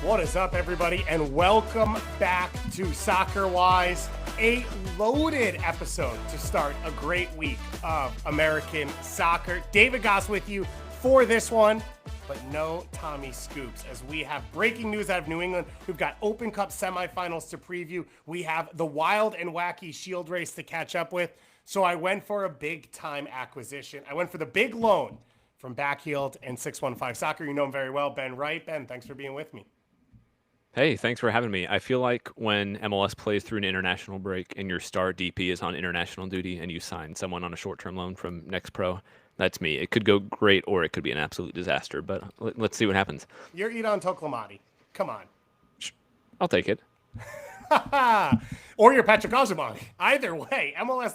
What is up, everybody, and welcome back to Soccer Wise, a loaded episode to start a great week of American soccer. David Goss with you for this one, but no Tommy Scoops, as we have breaking news out of New England. We've got Open Cup semifinals to preview. We have the wild and wacky Shield race to catch up with. So I went for a big-time acquisition. I went for the big loan from Backheeled and 615 Soccer. You know him very well, Ben Wright. Ben, thanks for being with me. Hey, thanks for having me. I feel like when MLS plays through an international break and your star DP is on international duty and you sign someone on a short-term loan from Next Pro, that's me. It could go great or it could be an absolute disaster, but let's see what happens. You're Edon Toklamati. Come on. I'll take it. Or you're Patrick Ozumong. Either way, MLS.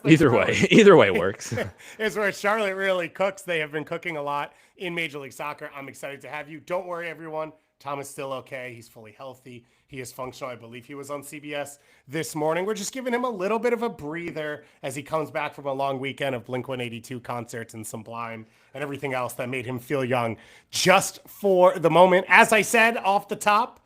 Either way works. Is where Charlotte really cooks. They have been cooking a lot in Major League Soccer. I'm excited to have you. Don't worry, everyone. Tom is still okay. He's fully healthy. He is functional. I believe he was on CBS this morning. We're just giving him a little bit of a breather as he comes back from a long weekend of Blink-182 concerts and Sublime and everything else that made him feel young just for the moment. As I said off the top,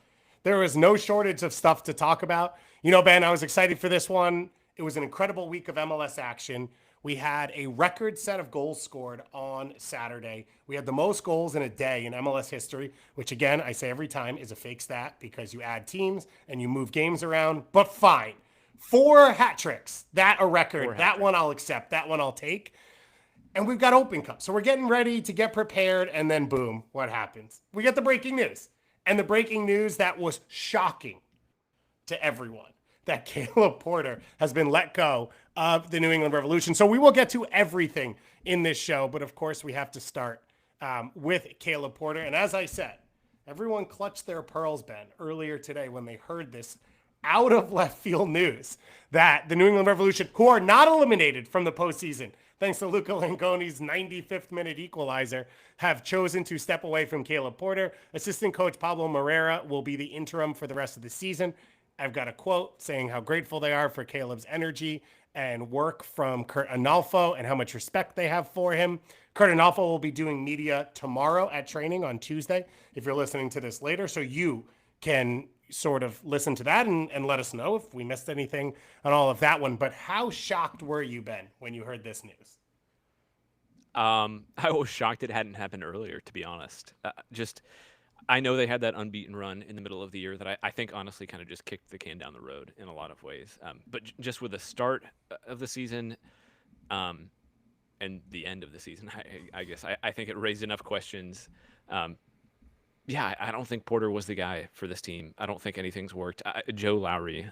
there was no shortage of stuff to talk about. You know, Ben, I was excited for this one. It was an incredible week of MLS action. We had a record set of goals scored on Saturday. We had the most goals in a day in MLS history, which again, I say every time is a fake stat because you add teams and you move games around, but fine. 4 hat tricks, that a record. That one I'll accept. That one I'll take. And we've got Open Cup. So we're getting ready to get prepared, and then boom, what happens? We get the breaking news. And the breaking news that was shocking to everyone, that Caleb Porter has been let go of the New England Revolution. So we will get to everything in this show, but of course we have to start with Caleb Porter. And as I said, everyone clutched their pearls, Ben, earlier today when they heard this out of left field news that the New England Revolution, who are not eliminated from the postseason, thanks to Luca Langoni's 95th minute equalizer, have chosen to step away from Caleb Porter. Assistant coach Pablo Moreira will be the interim for the rest of the season. I've got a quote saying how grateful they are for Caleb's energy and work from Kurt Analfo and how much respect they have for him. Kurt Analfo will be doing media tomorrow at training on Tuesday, if you're listening to this later, so you can sort of listen to that and let us know if we missed anything on all of that one. But how shocked were you, Ben, when you heard this news? I was shocked it hadn't happened earlier, to be honest. I know they had that unbeaten run in the middle of the year that I think honestly kind of just kicked the can down the road in a lot of ways. But just with the start of the season and the end of the season, I guess I think it raised enough questions. I don't think Porter was the guy for this team. I don't think anything's worked. Joe Lowry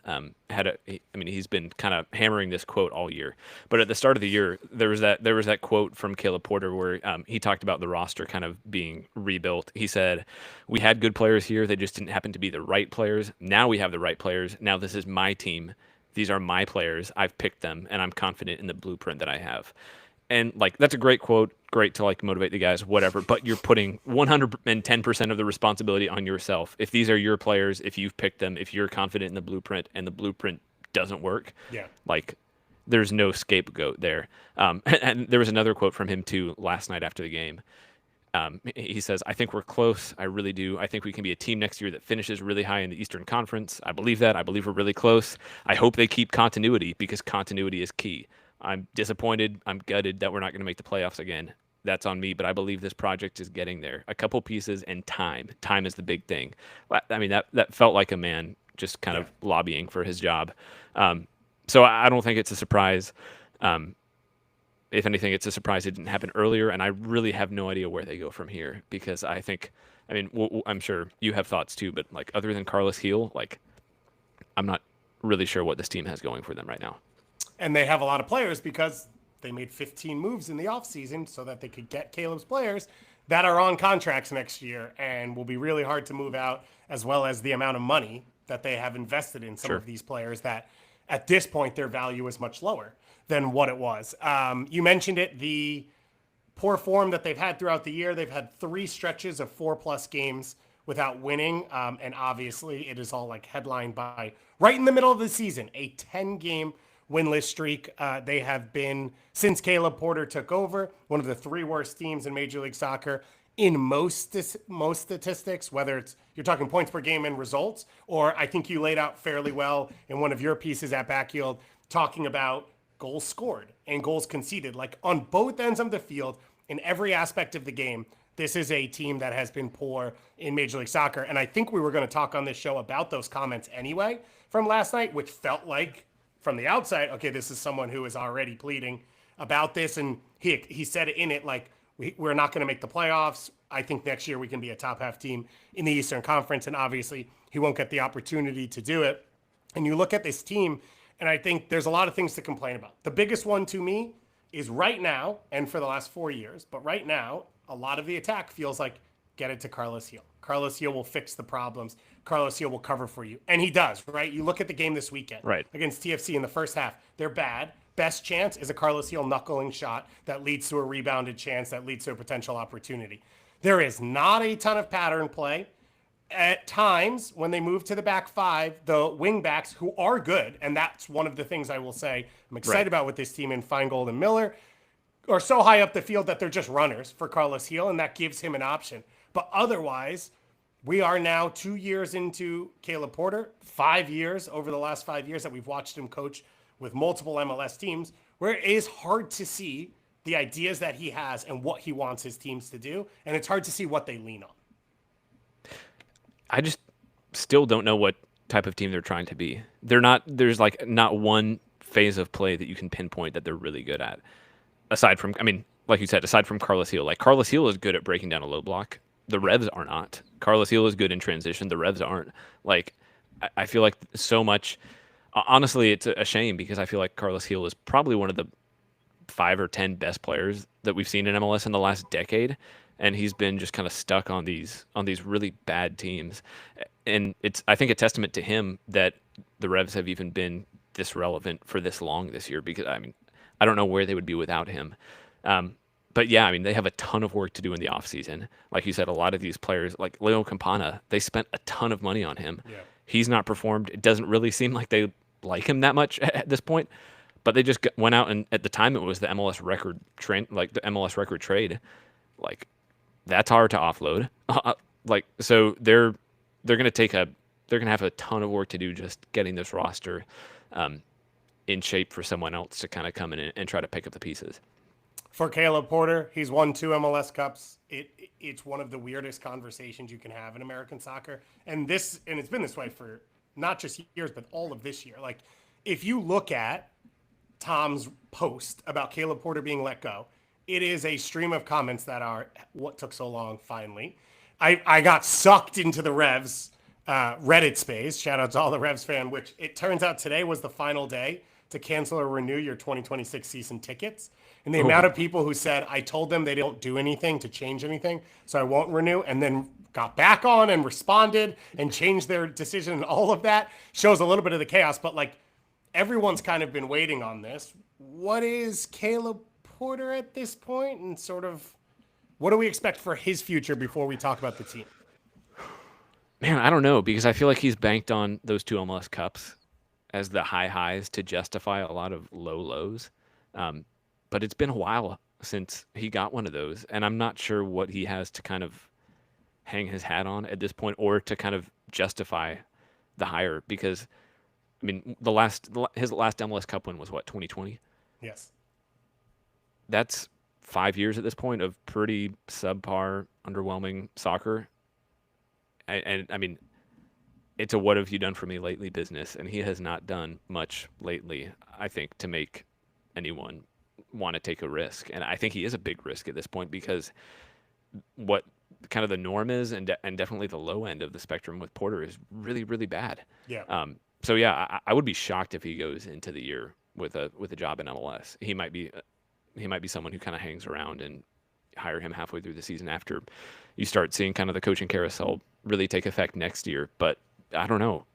he's been kind of hammering this quote all year. But at the start of the year, there was that quote from Caleb Porter where he talked about the roster kind of being rebuilt. He said, "We had good players here. They just didn't happen to be the right players. Now we have the right players. Now this is my team. These are my players. I've picked them, and I'm confident in the blueprint that I have." And that's a great quote, great to motivate the guys, whatever, but you're putting 110% of the responsibility on yourself. If these are your players, if you've picked them, if you're confident in the blueprint and the blueprint doesn't work, there's no scapegoat there. And there was another quote from him too last night after the game. He says, "I think we're close. I really do. I think we can be a team next year that finishes really high in the Eastern Conference. I believe that. I believe we're really close. I hope they keep continuity because continuity is key. I'm disappointed. I'm gutted that we're not going to make the playoffs again. That's on me, but I believe this project is getting there. A couple pieces and time. Time is the big thing." I mean, that felt like a man just kind of lobbying for his job. So I don't think it's a surprise. If anything, it's a surprise it didn't happen earlier, and I really have no idea where they go from here because I'm sure you have thoughts too, but other than Carlos Heel, I'm not really sure what this team has going for them right now. And they have a lot of players because they made 15 moves in the offseason so that they could get Caleb's players that are on contracts next year and will be really hard to move out, as well as the amount of money that they have invested in some of these players that at this point their value is much lower than what it was. You mentioned it, the poor form that they've had throughout the year. They've had 3 stretches of 4+ games without winning. And obviously it is all headlined by right in the middle of the season, a 10-game winless streak. They have been, since Caleb Porter took over, one of the 3 worst teams in Major League Soccer. in most statistics, whether it's you're talking points per game and results, or I think you laid out fairly well in one of your pieces at Backfield talking about goals scored and goals conceded. Like on both ends of the field, in every aspect of the game, this is a team that has been poor in Major League Soccer. And I think we were going to talk on this show about those comments anyway from last night, which felt like from the outside, okay, this is someone who is already pleading about this. And he said in it, like, we're not going to make the playoffs. I think next year we can be a top half team in the Eastern Conference. And obviously he won't get the opportunity to do it. And you look at this team, and I think there's a lot of things to complain about. The biggest one to me is right now, and for the last 4 years, but right now, a lot of the attack feels like get it to Carlos Heel. Carlos Heel will fix the problems. Carlos Heel will cover for you. And he does, right? You look at the game this weekend against TFC in the first half. They're bad. Best chance is a Carlos Heel knuckling shot that leads to a rebounded chance that leads to a potential opportunity. There is not a ton of pattern play. At times, when they move to the back five, the wing backs who are good, and that's one of the things I will say I'm excited about with this team in Feingold and Mueller, are so high up the field that they're just runners for Carlos Heel, and that gives him an option. But otherwise, we are now 2 years into Caleb Porter, 5 years over the last 5 years that we've watched him coach with multiple MLS teams, where it is hard to see the ideas that he has and what he wants his teams to do, and it's hard to see what they lean on. I just still don't know what type of team they're trying to be. There's like not one phase of play that you can pinpoint that they're really good at. Aside from, I mean, like you said, aside from Carlos Heel. Like Carlos Heel is good at breaking down a low block. The Revs are not. Carlos Heel is good in transition. The Revs aren't. Like, I feel like so much, honestly, it's a shame because I feel like Carlos Heel is probably one of the 5 or 10 best players that we've seen in MLS in the last decade. And he's been just kind of stuck on these really bad teams. And it's, I think, a testament to him that the Revs have even been this relevant for this long this year, because I mean, I don't know where they would be without him. But yeah, I mean, they have a ton of work to do in the offseason. Like you said, a lot of these players, like Leo Campana, they spent a ton of money on him. Yeah. He's not performed. It doesn't really seem like they like him that much at this point. But they just went out, and at the time it was the MLS record the MLS record trade. Like, that's hard to offload. So they're going to have a ton of work to do just getting this roster in shape for someone else to kind of come in and try to pick up the pieces. For Caleb Porter, he's won 2 MLS Cups. It's one of the weirdest conversations you can have in American soccer. And it's been this way for not just years, but all of this year. Like, if you look at Tom's post about Caleb Porter being let go, it is a stream of comments that are, what took so long, finally. I got sucked into the Revs Reddit space. Shout out to all the Revs fan, which it turns out today was the final day to cancel or renew your 2026 season tickets. And the amount of people who said, I told them they don't do anything to change anything, so I won't renew, and then got back on and responded and changed their decision, and all of that shows a little bit of the chaos. But like, everyone's kind of been waiting on this. What is Caleb Porter at this point, and sort of what do we expect for his future before we talk about the team? Man, I don't know, because I feel like he's banked on those 2 MLS Cups as the high highs to justify a lot of low lows. But it's been a while since he got one of those, and I'm not sure what he has to kind of hang his hat on at this point, or to kind of justify the hire, because I mean, his last MLS Cup win was what, 2020? Yes. That's 5 years at this point of pretty subpar, underwhelming soccer. And I mean, it's a what have you done for me lately business, and he has not done much lately, I think, to make anyone want to take a risk. And I think he is a big risk at this point, because what kind of the norm is, and definitely the low end of the spectrum with Porter, is really, really bad. Yeah. So yeah, I would be shocked if he goes into the year with a job in MLS. He might be someone who kind of hangs around and hire him halfway through the season after you start seeing kind of the coaching carousel really take effect next year. But I don't know.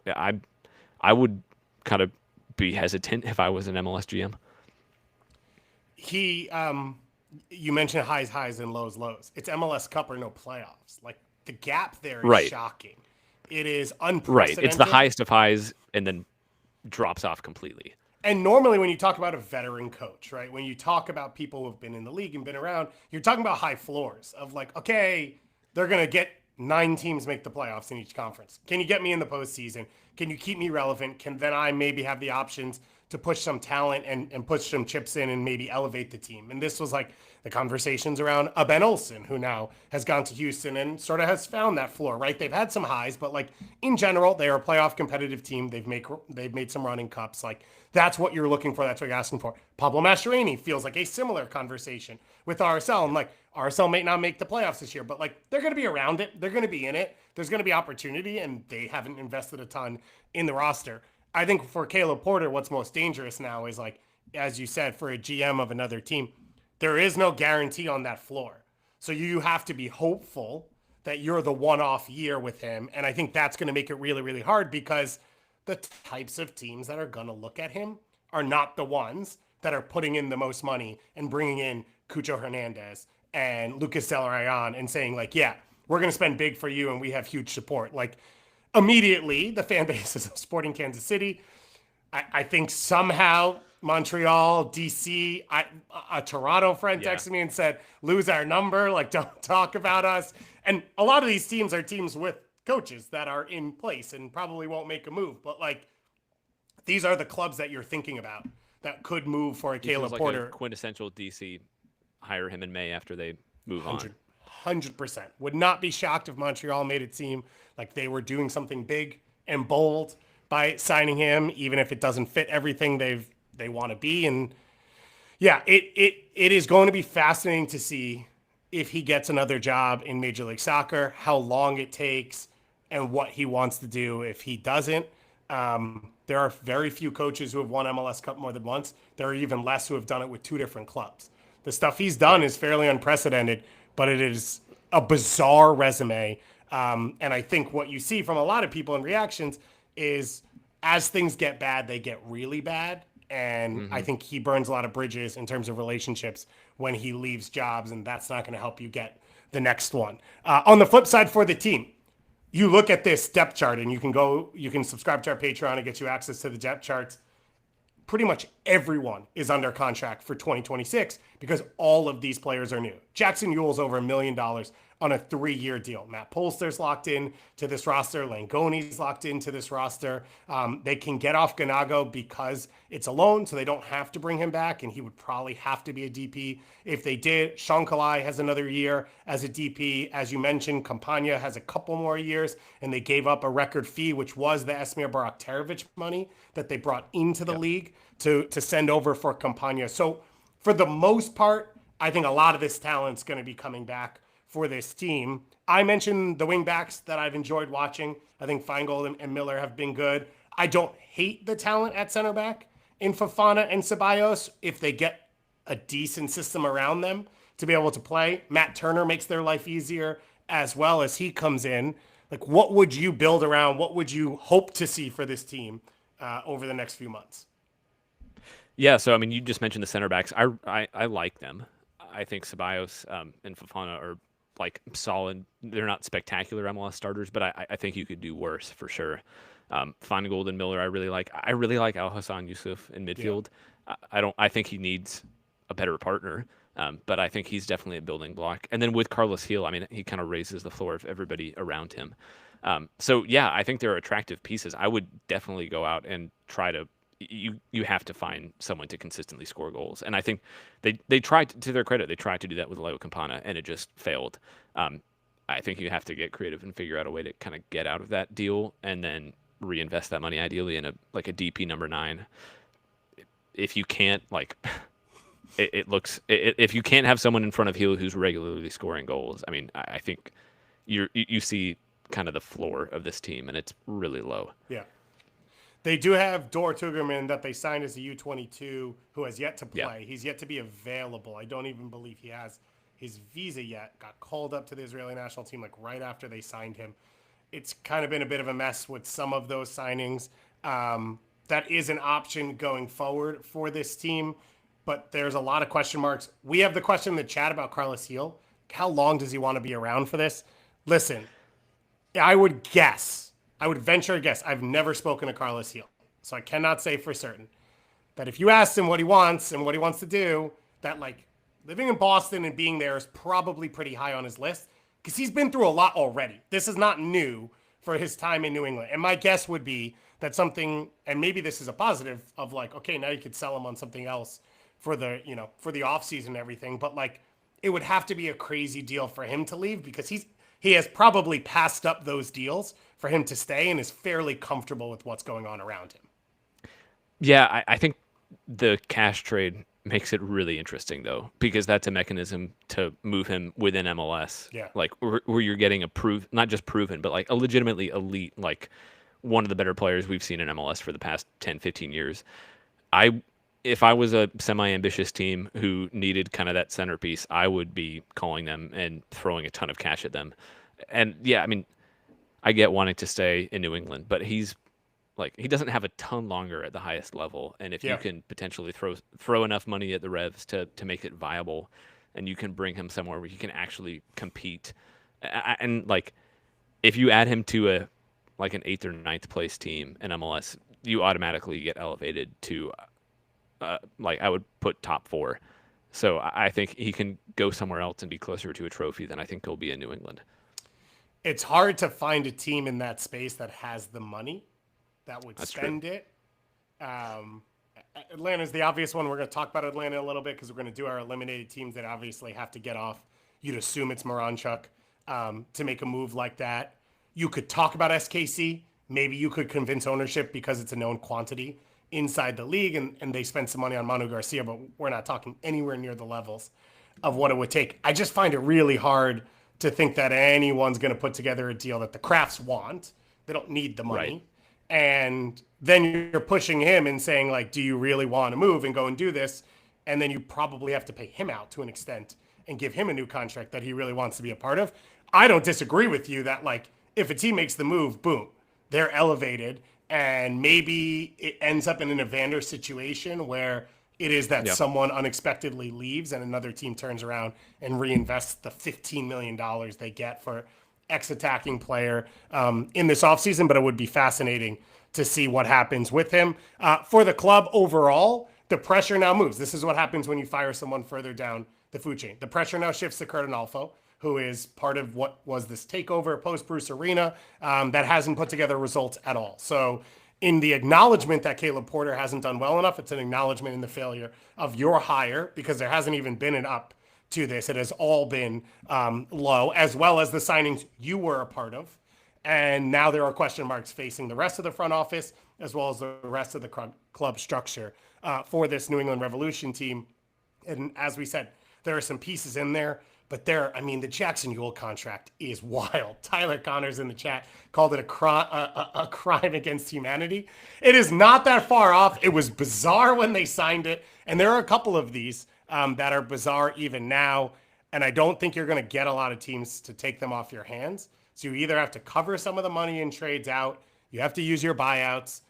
I would kind of be hesitant if I was an MLS GM. You mentioned highs and lows. It's MLS Cup or no playoffs. Like, the gap there is shocking. It is unprecedented. Right. It's the highest of highs and then drops off completely. And normally when you talk about a veteran coach, right, when you talk about people who have been in the league and been around, you're talking about high floors of like, okay, they're going to get 9 teams make the playoffs in each conference. Can you get me in the postseason? Can you keep me relevant? Can then I maybe have the options to push some talent and push some chips in and maybe elevate the team? And this was like the conversations around a Ben Olsen, who now has gone to Houston and sort of has found that floor, right? They've had some highs, but like in general, they are a playoff competitive team. They've made some running cups. Like that's what you're looking for. That's what you're asking for. Pablo Mastroeni feels like a similar conversation with RSL. And like RSL may not make the playoffs this year, but like they're going to be around it. They're going to be in it. There's going to be opportunity, and they haven't invested a ton in the roster. I think for Caleb Porter, what's most dangerous now is like, as you said, for a GM of another team, there is no guarantee on that floor. So you have to be hopeful that you're the one-off year with him. And I think that's going to make it really, really hard because the types of teams that are going to look at him are not the ones that are putting in the most money and bringing in Cucho Hernandez and Lucas Del Rayon and saying like, yeah, we're going to spend big for you and we have huge support. Like immediately the fan bases of Sporting Kansas City, I think somehow Montreal, DC, a Toronto friend texted me and said, lose our number, like don't talk about us. And a lot of these teams are teams with coaches that are in place and probably won't make a move. But like, these are the clubs that you're thinking about that could move for a Caleb Porter. A quintessential DC, hire him in May after they move 100%. Would not be shocked if Montreal made it seem like they were doing something big and bold by signing him, even if it doesn't fit everything they want to be. And yeah, it is going to be fascinating to see if he gets another job in Major League Soccer, how long it takes, and what he wants to do if he doesn't. There are very few coaches who have won MLS Cup more than once. There are even less who have done it with 2 different clubs. The stuff he's done is fairly unprecedented, but it is a bizarre resume. And I think what you see from a lot of people in reactions is as things get bad, they get really bad. And I think he burns a lot of bridges in terms of relationships when he leaves jobs, and that's not going to help you get the next one. On the flip side for the team, you look at this depth chart and you can subscribe to our Patreon and get you access to the depth charts. Pretty much everyone is under contract for 2026 because all of these players are new. Jackson Ewell's over $1 million on a 3-year deal. Matt Polster's locked in to this roster. Langoni's locked into this roster. They can get off Ganago because it's a loan, so they don't have to bring him back, and he would probably have to be a DP if they did. Sean Kalai has another year as a DP. As you mentioned, Campagna has a couple more years, and they gave up a record fee, which was the Esmir Baraktarovic money that they brought into the league to send over for Campagna. So for the most part, I think a lot of this talent's going to be coming back for this team. I mentioned the wing backs that I've enjoyed watching. I think Feingold and Mueller have been good. I don't hate the talent at center back in Fofana and Ceballos if they get a decent system around them to be able to play. Matt Turner makes their life easier as well as he comes in. Like, what would you build around? What would you hope to see for this team over the next few months? Yeah, so I mean, you just mentioned the center backs. I like them. I think Ceballos and Fofana are like solid. They're not spectacular MLS starters, but I think you could do worse for sure. Feingold and Miller, I really like. I really like Al Hassan Yusuf in midfield. Yeah. I think he needs a better partner, but I think he's definitely a building block. And then with Carlos Gil, I mean, he kind of raises the floor of everybody around him. So yeah, I think they're attractive pieces. I would definitely go out and try to. You have to find someone to consistently score goals. And I think they tried, to their credit, they tried to do that with Leo Campana, and it just failed. I think you have to get creative and figure out a way to kind of get out of that deal and then reinvest that money ideally in a DP number 9. If you can't, like, if you can't have someone in front of Gil who's regularly scoring goals, I mean, I think you see kind of the floor of this team, and it's really low. Yeah. They do have Dor Tugerman that they signed as a U22 who has yet to play. Yeah. He's yet to be available. I don't even believe he has his visa yet. Got called up to the Israeli national team like right after they signed him. It's kind of been a bit of a mess with some of those signings. That is an option going forward for this team, but there's a lot of question marks. We have the question in the chat about Carlos Gil. How long does he want to be around for this? Listen, I would venture a guess. I've never spoken to Carlos Gil, so I cannot say for certain. that if you asked him what he wants and what he wants to do, that like living in Boston and being there is probably pretty high on his list because he's been through a lot already. This is not new for his time in New England. And my guess would be that something, and maybe this is a positive of like, okay, now you could sell him on something else for the, for the offseason and everything. But like, it would have to be a crazy deal for him to leave because he has probably passed up those deals for him to stay and is fairly comfortable with what's going on around him. Yeah, I think the cash trade makes it really interesting though, because that's a mechanism to move him within MLS. Yeah. Like where you're getting not just proven, but like a legitimately elite, like one of the better players we've seen in MLS for the past 10, 15 years. If I was a semi-ambitious team who needed kind of that centerpiece, I would be calling them and throwing a ton of cash at them. And yeah, I mean, I get wanting to stay in New England, but he doesn't have a ton longer at the highest level. And if you can potentially throw enough money at the Revs to make it viable, and you can bring him somewhere where he can actually compete, and like if you add him to an 8th or 9th place team in MLS, you automatically get elevated to I would put top 4. So I think he can go somewhere else and be closer to a trophy than I think he'll be in New England. It's hard to find a team in that space that has the money that would spend it. Atlanta's the obvious one. We're going to talk about Atlanta a little bit because we're going to do our eliminated teams that obviously have to get off. You'd assume it's Moranchuk to make a move like that. You could talk about SKC. Maybe you could convince ownership because it's a known quantity inside the league and they spend some money on Manu Garcia, but we're not talking anywhere near the levels of what it would take. I just find it really hard to think that anyone's going to put together a deal that the Crafts want. They don't need the money. Right. And then you're pushing him and saying, like, do you really want to move and go and do this? And then you probably have to pay him out to an extent and give him a new contract that he really wants to be a part of. I don't disagree with you that, like, if a team makes the move, boom, they're elevated. And maybe it ends up in an Evander situation where it is that someone unexpectedly leaves and another team turns around and reinvests the $15 million they get for ex-attacking player in this offseason. But it would be fascinating to see what happens with him. For the club overall, the pressure now moves. This is what happens when you fire someone further down the food chain. The pressure now shifts to Curtin Alfo, who is part of what was this takeover post-Bruce Arena that hasn't put together results at all. So in the acknowledgement that Caleb Porter hasn't done well enough, it's an acknowledgement in the failure of your hire because there hasn't even been an up to this. It has all been low, as well as the signings you were a part of. And now there are question marks facing the rest of the front office, as well as the rest of the club structure for this New England Revolution team. And as we said, there are some pieces in there. But the Jackson Ewell contract is wild. Tyler Connors in the chat called it a crime against humanity. It is not that far off. It was bizarre when they signed it. And there are a couple of these that are bizarre even now. And I don't think you're going to get a lot of teams to take them off your hands. So you either have to cover some of the money in trades out. You have to use your buyouts.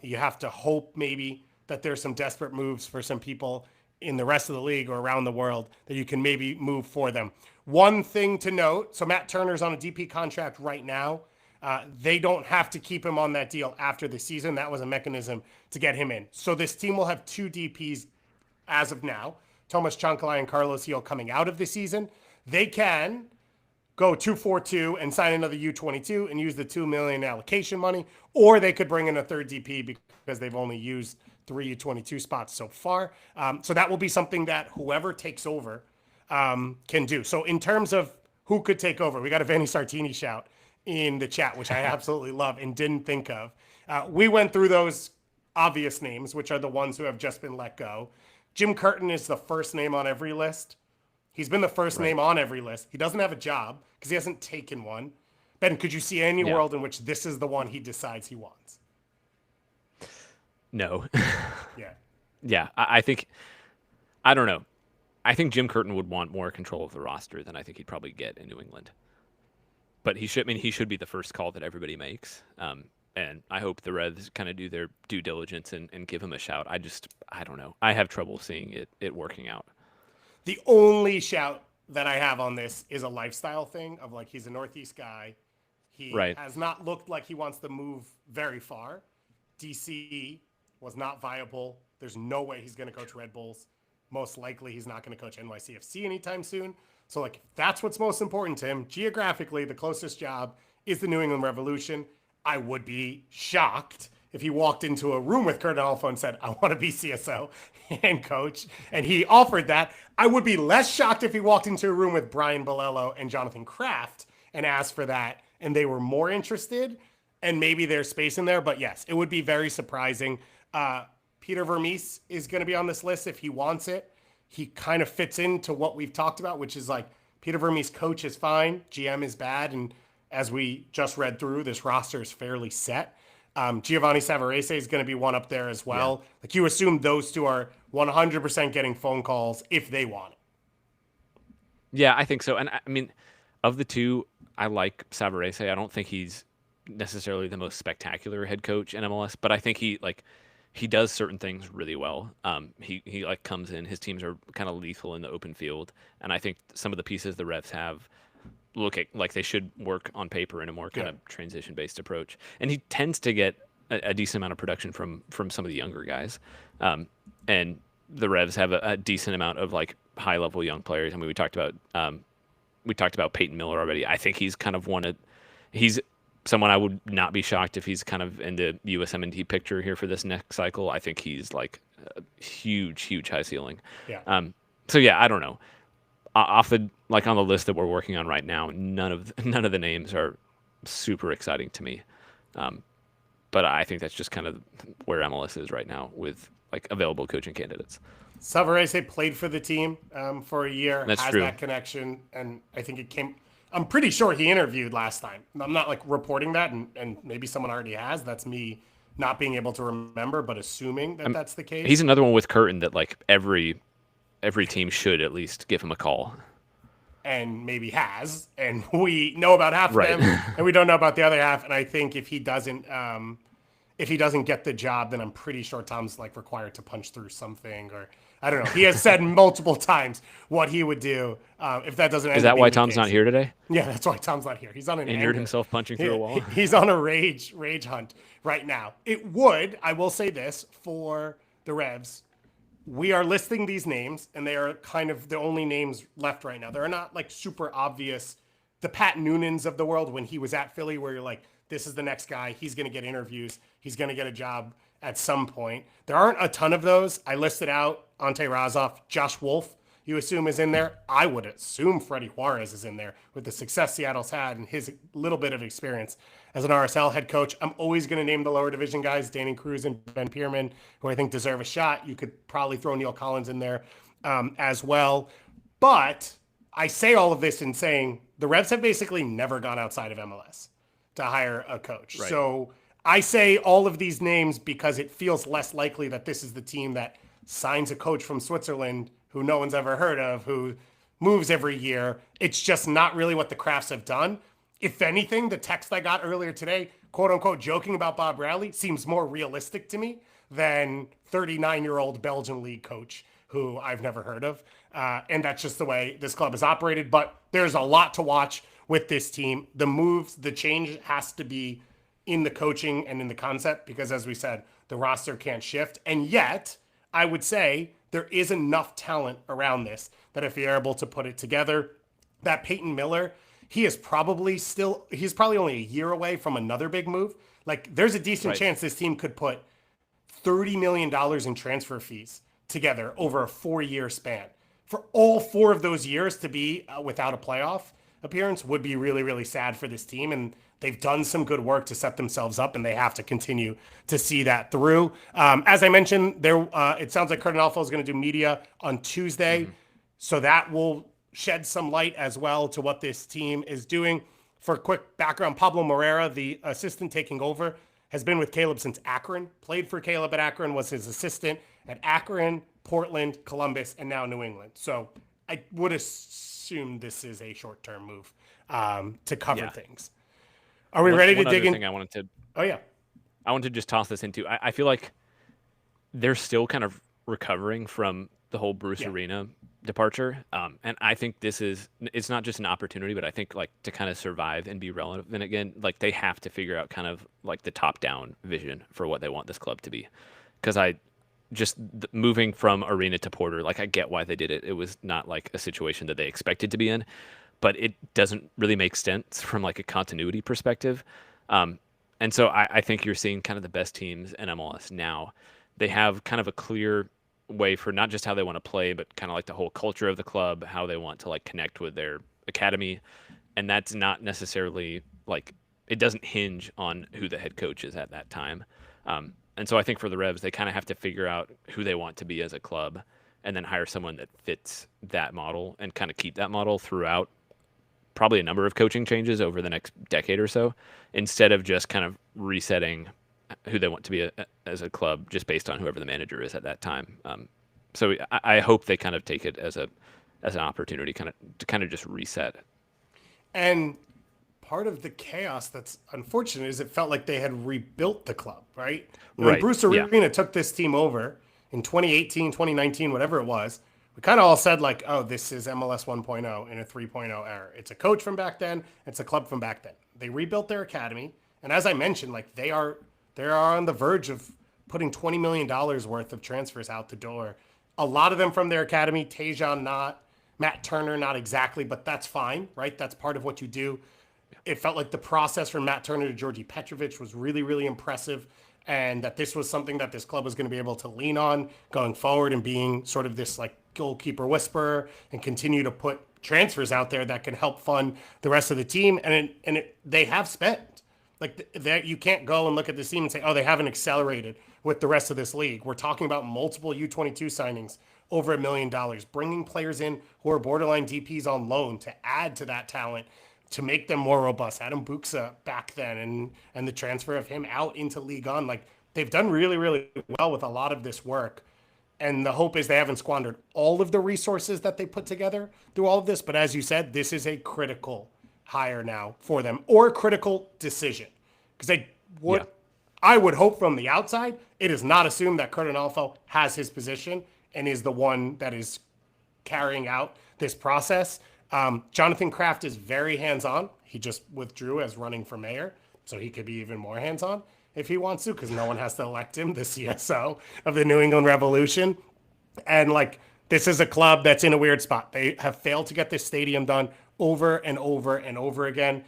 You have to hope maybe that there's some desperate moves for some people in the rest of the league or around the world that you can maybe move for them. One thing to note, so Matt Turner's on a DP contract right now. They don't have to keep him on that deal after the season. That was a mechanism to get him in. So this team will have 2 DPs as of now, Tomas Chancalay and Carlos Heel coming out of the season. They can go 2-4-2 and sign another U22 and use the $2 million allocation money, or they could bring in a third DP because they've only used 3 U22 spots so far. So that will be something that whoever takes over can do. So in terms of who could take over, we got a Vanni Sartini shout in the chat, which I absolutely love and didn't think of. We went through those obvious names, which are the ones who have just been let go. Jim Curtin is the first name on every list. He's been the first name on every list. He doesn't have a job because he hasn't taken one. Ben, could you see any world in which this is the one he decides he wants? No. Yeah. Yeah. I don't know. I think Jim Curtin would want more control of the roster than I think he'd probably get in New England. But he should be the first call that everybody makes. And I hope the Revs kind of do their due diligence and give him a shout. I don't know. I have trouble seeing it working out. The only shout that I have on this is a lifestyle thing of like, he's a Northeast guy. He has not looked like he wants to move very far. DC was not viable. There's no way he's going to coach Red Bulls. Most likely he's not going to coach NYCFC anytime soon. So like, if that's what's most important to him, geographically, the closest job is the New England Revolution. I would be shocked if he walked into a room with Kurt Alfo and said, I want to be CSO and coach, and he offered that. I would be less shocked if he walked into a room with Brian Bolello and Jonathan Kraft and asked for that, and they were more interested, and maybe there's space in there. But yes, it would be very surprising. Peter Vermees is going to be on this list if he wants it. He kind of fits into what we've talked about, which is like Peter Vermees coach is fine, GM is bad, and as we just read through, this roster is fairly set. Giovanni Savarese is going to be one up there as well. Yeah. Like, you assume those two are 100% getting phone calls if they want it. Yeah, I think so. And I mean, of the two, I like Savarese. I don't think he's necessarily the most spectacular head coach in MLS, but I think he does certain things really well. He like comes in, his teams are kind of lethal in the open field, and I think some of the pieces the Revs have look at like they should work on paper in a more kind of transition-based approach. And he tends to get a decent amount of production from some of the younger guys. And the Revs have a decent amount of like high-level young players. I mean, we talked about Peyton Mueller already. I think he's kind of he's someone I would not be shocked if he's kind of in the USMNT picture here for this next cycle. I think he's like a huge high ceiling. Yeah. So yeah, I don't know. Off the like on the list that we're working on right now, none of the names are super exciting to me. But I think that's just kind of where MLS is right now with like available coaching candidates. Savarese played for the team for a year, that's has true. That connection, and I think it came. I'm pretty sure he interviewed last time. I'm not like reporting that, and maybe someone already has. That's me not being able to remember, but assuming that that's the case. He's another one with Curtin that like every team should at least give him a call. And maybe has, and we know about half of them, and we don't know about the other half. And I think if he doesn't get the job, then I'm pretty sure Tom's like required to punch through something, or I don't know. He has said multiple times what he would do if that doesn't. Is that why Tom's not here today? Yeah, that's why Tom's not here. He's on an injured himself punching through a wall. He's on a rage hunt right now. It would, I will say this for the Revs. We are listing these names, and they are kind of the only names left right now. They're not like super obvious. The Pat Noonans of the world when he was at Philly, where you're like, this is the next guy. He's going to get interviews. He's going to get a job at some point. There aren't a ton of those. I listed out Ante Razov, Josh Wolf, you assume is in there. I would assume Freddie Juarez is in there with the success Seattle's had and his little bit of experience as an RSL head coach. I'm always going to name the lower division guys, Danny Cruz and Ben Pierman, who I think deserve a shot. You could probably throw Neil Collins in there as well. But I say all of this in saying the Revs have basically never gone outside of MLS to hire a coach. Right. So I say all of these names because it feels less likely that this is the team that signs a coach from Switzerland who no one's ever heard of, who moves every year. It's just not really what the Crafts have done. If anything, the text I got earlier today, quote unquote, joking about Bob Bradley seems more realistic to me than 39-year-old Belgian league coach who I've never heard of. And that's just the way this club is operated. But there's a lot to watch with this team. The moves, the change has to be in the coaching and in the concept, because as we said, the roster can't shift. And yet, I would say there is enough talent around this that if you're able to put it together, that Peyton Mueller, he's probably only a year away from another big move. Like, there's a decent chance this team could put $30 million in transfer fees together over a 4-year span. For all 4 of those years to be without a playoff appearance would be really, really sad for this team. And they've done some good work to set themselves up, and they have to continue to see that through. As I mentioned, it sounds like Curtin Alfo is going to do media on Tuesday. Mm-hmm. So that will shed some light as well to what this team is doing. For a quick background, Pablo Moreira, the assistant taking over, has been with Caleb since Akron, played for Caleb at Akron, was his assistant at Akron, Portland, Columbus, and now New England. So I would assume this is a short-term move to cover things. Are we ready to dig in? I wanted to just toss this into. I feel like they're still kind of recovering from the whole Bruce Arena departure. And I think it's not just an opportunity, but I think like to kind of survive and be relevant. And again, like they have to figure out kind of like the top down vision for what they want this club to be. because I just moving from Arena to Porter, like I get why they did it. It was not like a situation that they expected to be in, but it doesn't really make sense from like a continuity perspective. Um, and so I think you're seeing kind of the best teams in MLS now. They have kind of a clear way for not just how they want to play, but kind of like the whole culture of the club, how they want to like connect with their academy. And that's not necessarily like it doesn't hinge on who the head coach is at that time. And so I think for the Revs, they kind of have to figure out who they want to be as a club and then hire someone that fits that model and kind of keep that model throughout probably a number of coaching changes over the next decade or so, instead of just kind of resetting who they want to be as a club just based on whoever the manager is at that time. So I hope they kind of take it as an opportunity to just reset. And part of the chaos that's unfortunate is it felt like they had rebuilt the club, right? When Right. Bruce Yeah. Arena took this team over in 2018, 2019, whatever it was, we kind of all said like, oh, this is MLS 1.0 in a 3.0 era. It's a coach from back then. It's a club from back then. They rebuilt their academy. And as I mentioned, like they are on the verge of putting $20 million worth of transfers out the door. A lot of them from their academy, Tejan not, Matt Turner not exactly, but that's fine, right? That's part of what you do. It felt like the process from Matt Turner to Georgi Petrovic was really, really impressive, and that this was something that this club was going to be able to lean on going forward and being sort of this like goalkeeper whisperer and continue to put transfers out there that can help fund the rest of the team. And they have spent like that. You can't go and look at this team and say, oh, they haven't accelerated with the rest of this league. We're talking about multiple U22 signings over $1 million, bringing players in who are borderline DPs on loan to add to that talent to make them more robust. Adam Buksa back then and the transfer of him out into League On. Like they've done really, really well with a lot of this work. And the hope is they haven't squandered all of the resources that they put together through all of this. But as you said, this is a critical hire now for them, or a critical decision. Because I would hope from the outside, it is not assumed that Kurt Onalfo has his position and is the one that is carrying out this process. Jonathan Kraft is very hands-on. He just withdrew as running for mayor, so he could be even more hands-on if he wants to, because no one has to elect him, the CSO of the New England Revolution. And like, this is a club that's in a weird spot. They have failed to get this stadium done over and over and over again.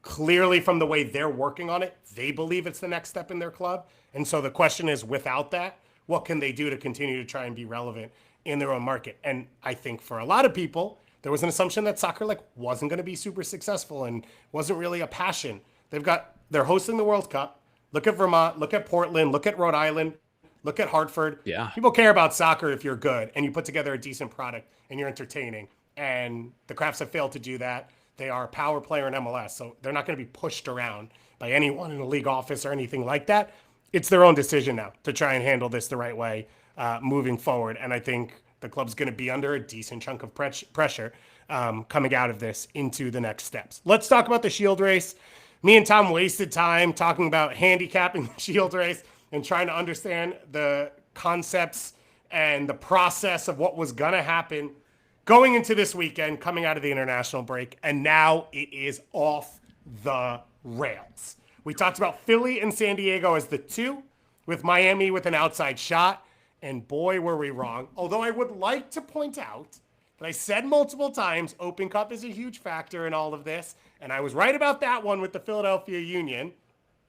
Clearly, from the way they're working on it, they believe it's the next step in their club. And so the question is, without that, what can they do to continue to try and be relevant in their own market? And I think for a lot of people, there was an assumption that soccer like wasn't going to be super successful and wasn't really a passion. They're hosting the World Cup. Look at Vermont, look at Portland, look at Rhode Island, look at Hartford. Yeah. People care about soccer if you're good and you put together a decent product and you're entertaining. And the Crafts have failed to do that. They are a power player in MLS, so they're not going to be pushed around by anyone in a league office or anything like that. It's their own decision now to try and handle this the right way moving forward. And I think the club's going to be under a decent chunk of pressure coming out of this into the next steps. Let's talk about the Shield race. Me and Tom wasted time talking about handicapping the Shield race and trying to understand the concepts and the process of what was going to happen going into this weekend, coming out of the international break. And now it is off the rails. We talked about Philly and San Diego as the two, with Miami with an outside shot. And boy, were we wrong. Although I would like to point out that I said multiple times, Open Cup is a huge factor in all of this. And I was right about that one with the Philadelphia Union.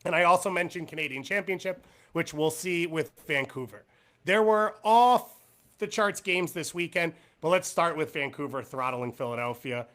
And I also mentioned Canadian Championship, which we'll see with Vancouver. There were off the charts games this weekend, but let's start with Vancouver throttling Philadelphia.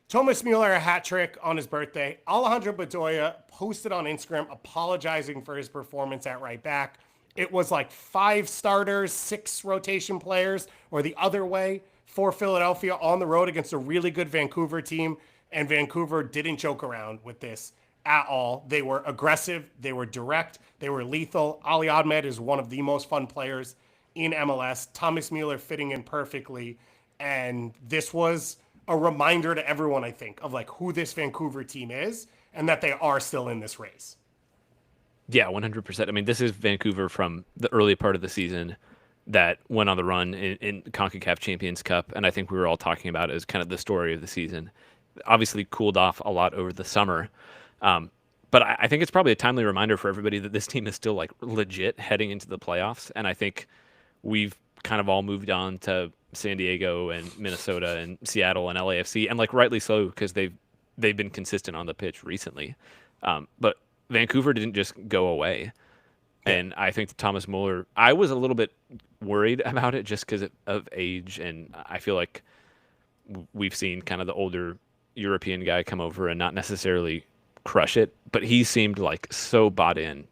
Thomas Mueller, a hat trick on his birthday. Alejandro Bedoya posted on Instagram apologizing for his performance at right back. It was like 5 starters, 6 rotation players, or the other way for Philadelphia on the road against a really good Vancouver team. And Vancouver didn't joke around with this at all. They were aggressive. They were direct. They were lethal. Ali Ahmed is one of the most fun players in MLS. Thomas Mueller fitting in perfectly. And this was a reminder to everyone, I think, of like who this Vancouver team is and that they are still in this race. Yeah, 100%. I mean, this is Vancouver from the early part of the season that went on the run in CONCACAF Champions Cup, and I think we were all talking about it as kind of the story of the season. Obviously cooled off a lot over the summer, But I think it's probably a timely reminder for everybody that this team is still like legit heading into the playoffs. And I think we've kind of all moved on to San Diego and Minnesota and Seattle and LAFC, and like rightly so because they've been consistent on the pitch recently. But Vancouver didn't just go away. And I think that Thomas Mueller, I was a little bit worried about it just because of age. And I feel like we've seen kind of the older European guy come over and not necessarily crush it, but he seemed like so bought in,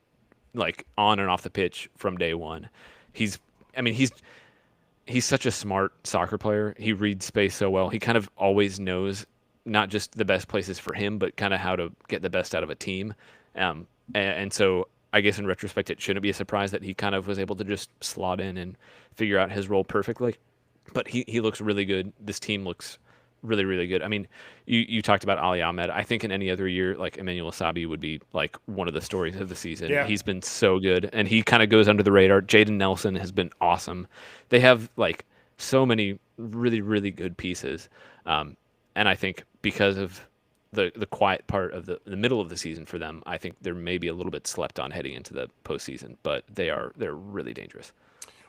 like on and off the pitch from day one. He's, I mean, he's such a smart soccer player. He reads space so well. He kind of always knows not just the best places for him, but kind of how to get the best out of a team. And so I guess in retrospect, it shouldn't be a surprise that he kind of was able to just slot in and figure out his role perfectly. But he looks really good. This team looks really, really good. I mean, you talked about Ali Ahmed. I think in any other year, like Emmanuel Sabi would be like one of the stories of the season. Yeah. He's been so good, and he kind of goes under the radar. Jaden Nelson has been awesome. They have like so many really, really good pieces. And I think because of the quiet part of the middle of the season for them, I think they're maybe a little bit slept on heading into the postseason, but they're really dangerous.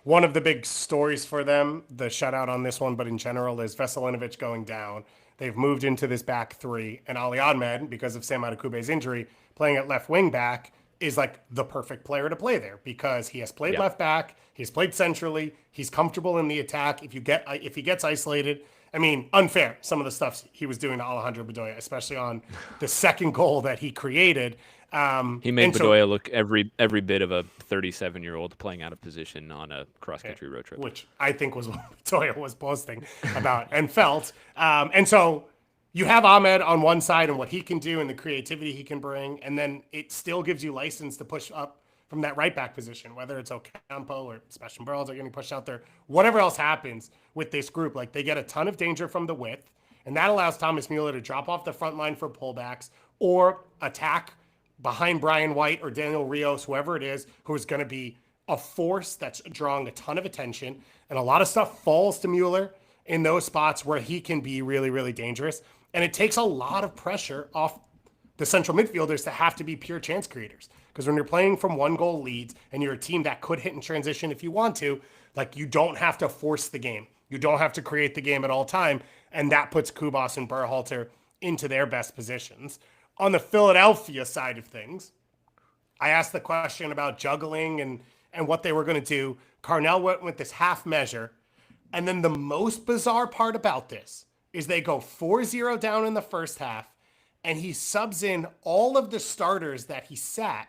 One of the big stories for them, the shutout on this one, but in general, is Veselinovic going down. They've moved into this back three, and Ali Ahmed, because of Sam Adekube's injury, playing at left wing back, is like the perfect player to play there because he has played left back, he's played centrally, he's comfortable in the attack. If he gets isolated, I mean, unfair, some of the stuff he was doing to Alejandro Bedoya, especially on the second goal that he created. He made Bedoya look every bit of a 37-year-old playing out of position on a cross-country road trip. Which I think was what Bedoya was posting about and felt. And so you have Ahmed on one side and what he can do and the creativity he can bring, and then it still gives you license to push up from that right back position, whether it's Ocampo or Sebastian Burrows are getting pushed out there. Whatever else happens with this group, like they get a ton of danger from the width, and that allows Thomas Mueller to drop off the front line for pullbacks or attack behind Brian White or Daniel Rios, whoever it is, who is going to be a force that's drawing a ton of attention. And a lot of stuff falls to Mueller in those spots where he can be really, really dangerous. And it takes a lot of pressure off the central midfielders to have to be pure chance creators. Because when you're playing from 1-goal leads and you're a team that could hit in transition if you want to, like you don't have to force the game. You don't have to create the game at all time. And that puts Kubas and Berhalter into their best positions. On the Philadelphia side of things, I asked the question about juggling and what they were going to do. Carnell went with this half measure. And then the most bizarre part about this is they go 4-0 down in the first half, and he subs in all of the starters that he sat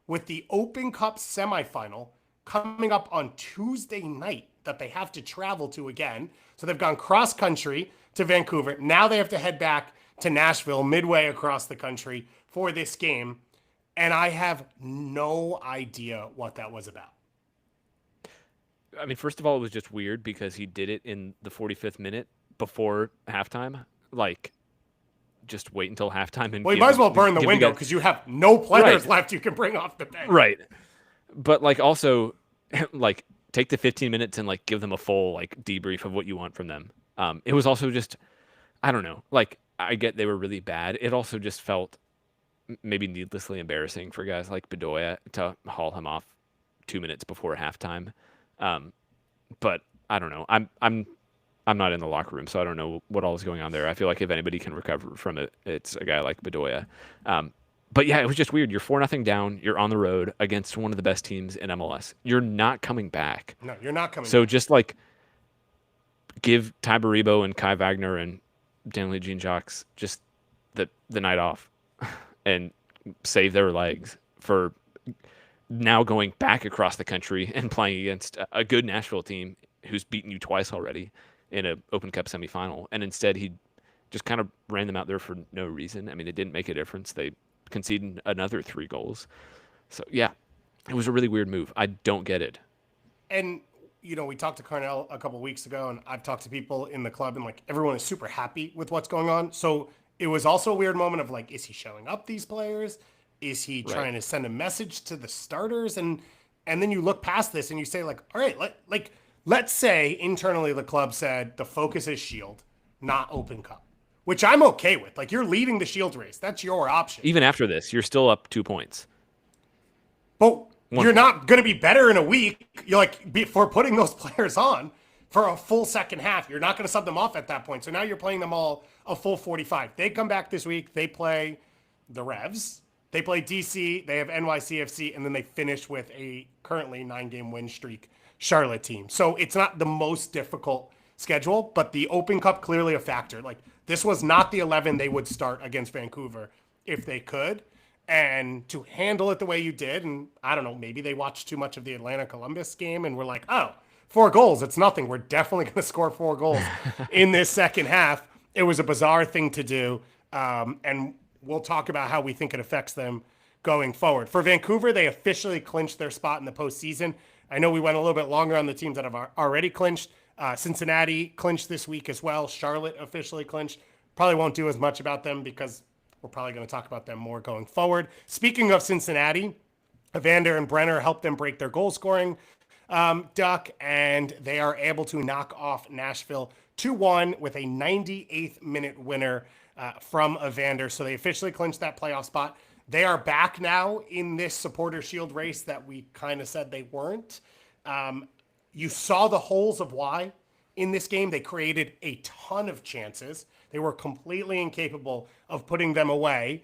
with the Open Cup semifinal coming up on Tuesday night that they have to travel to again. So they've gone cross country to Vancouver. Now they have to head back to Nashville midway across the country for this game. And I have no idea what that was about. I mean, first of all, it was just weird because he did it in the 45th minute before halftime. Like, just wait until halftime. And well, you might as well burn the window because you have no players left you can bring off the bench. Right. But, like, also, like, take the 15 minutes and, like, give them a full, like, debrief of what you want from them. It was also just, I don't know, like, I get they were really bad. It also just felt maybe needlessly embarrassing for guys like Bedoya to haul him off 2 minutes before halftime. But I don't know. I'm not in the locker room, so I don't know what all is going on there. I feel like if anybody can recover from it, it's a guy like Bedoya. But yeah, it was just weird. You're 4-0 down. You're on the road against one of the best teams in MLS. You're not coming back. No, you're not coming so back. Just like give Ty Baribo and Kai Wagner and Danley Jean-Jacques just the night off and save their legs for now going back across the country and playing against a good Nashville team who's beaten you twice already in an Open Cup semifinal. And instead he just kind of ran them out there for no reason. I mean, it didn't make a difference. They conceded another 3 goals. So yeah, it was a really weird move. I don't get it. And you know, we talked to Carnell a couple of weeks ago, and I've talked to people in the club, and like everyone is super happy with what's going on. So it was also a weird moment of like, is he showing up these players? Is he trying to send a message to the starters? And then you look past this and you say like, all right, let's say internally the club said the focus is Shield, not Open Cup. which I'm okay with. Like, you're leading the Shield race. That's your option. Even after this, you're still up 2 points. But you're Point. not going to be better in a week. You're like, for putting those players on for a full second half. You're not going to sub them off at that point. So now you're playing them all a full 45. They come back this week. They play the Revs. They play DC. They have NYCFC. And then they finish with a currently 9-game win streak Charlotte team. So it's not the most difficult schedule, but the Open Cup clearly a factor. Like, this was not the 11 they would start against Vancouver if they could. And to handle it the way you did, and I don't know, maybe they watched too much of the Atlanta-Columbus game and were like, oh, 4 goals, it's nothing. We're definitely going to score 4 goals in this second half. It was a bizarre thing to do, and we'll talk about how we think it affects them going forward. For Vancouver, they officially clinched their spot in the postseason. I know we went a little bit longer on the teams that have already clinched. Cincinnati clinched this week as well. Charlotte officially clinched. Probably won't do as much about them because we're probably going to talk about them more going forward. Speaking of Cincinnati, Evander and Brenner helped them break their goal scoring duck, and they are able to knock off Nashville 2-1 with a 98th minute winner from Evander. So they officially clinched that playoff spot. They are back now in this supporter shield race that we kind of said they weren't. You saw the holes of why in this game. They created a ton of chances. They were completely incapable of putting them away,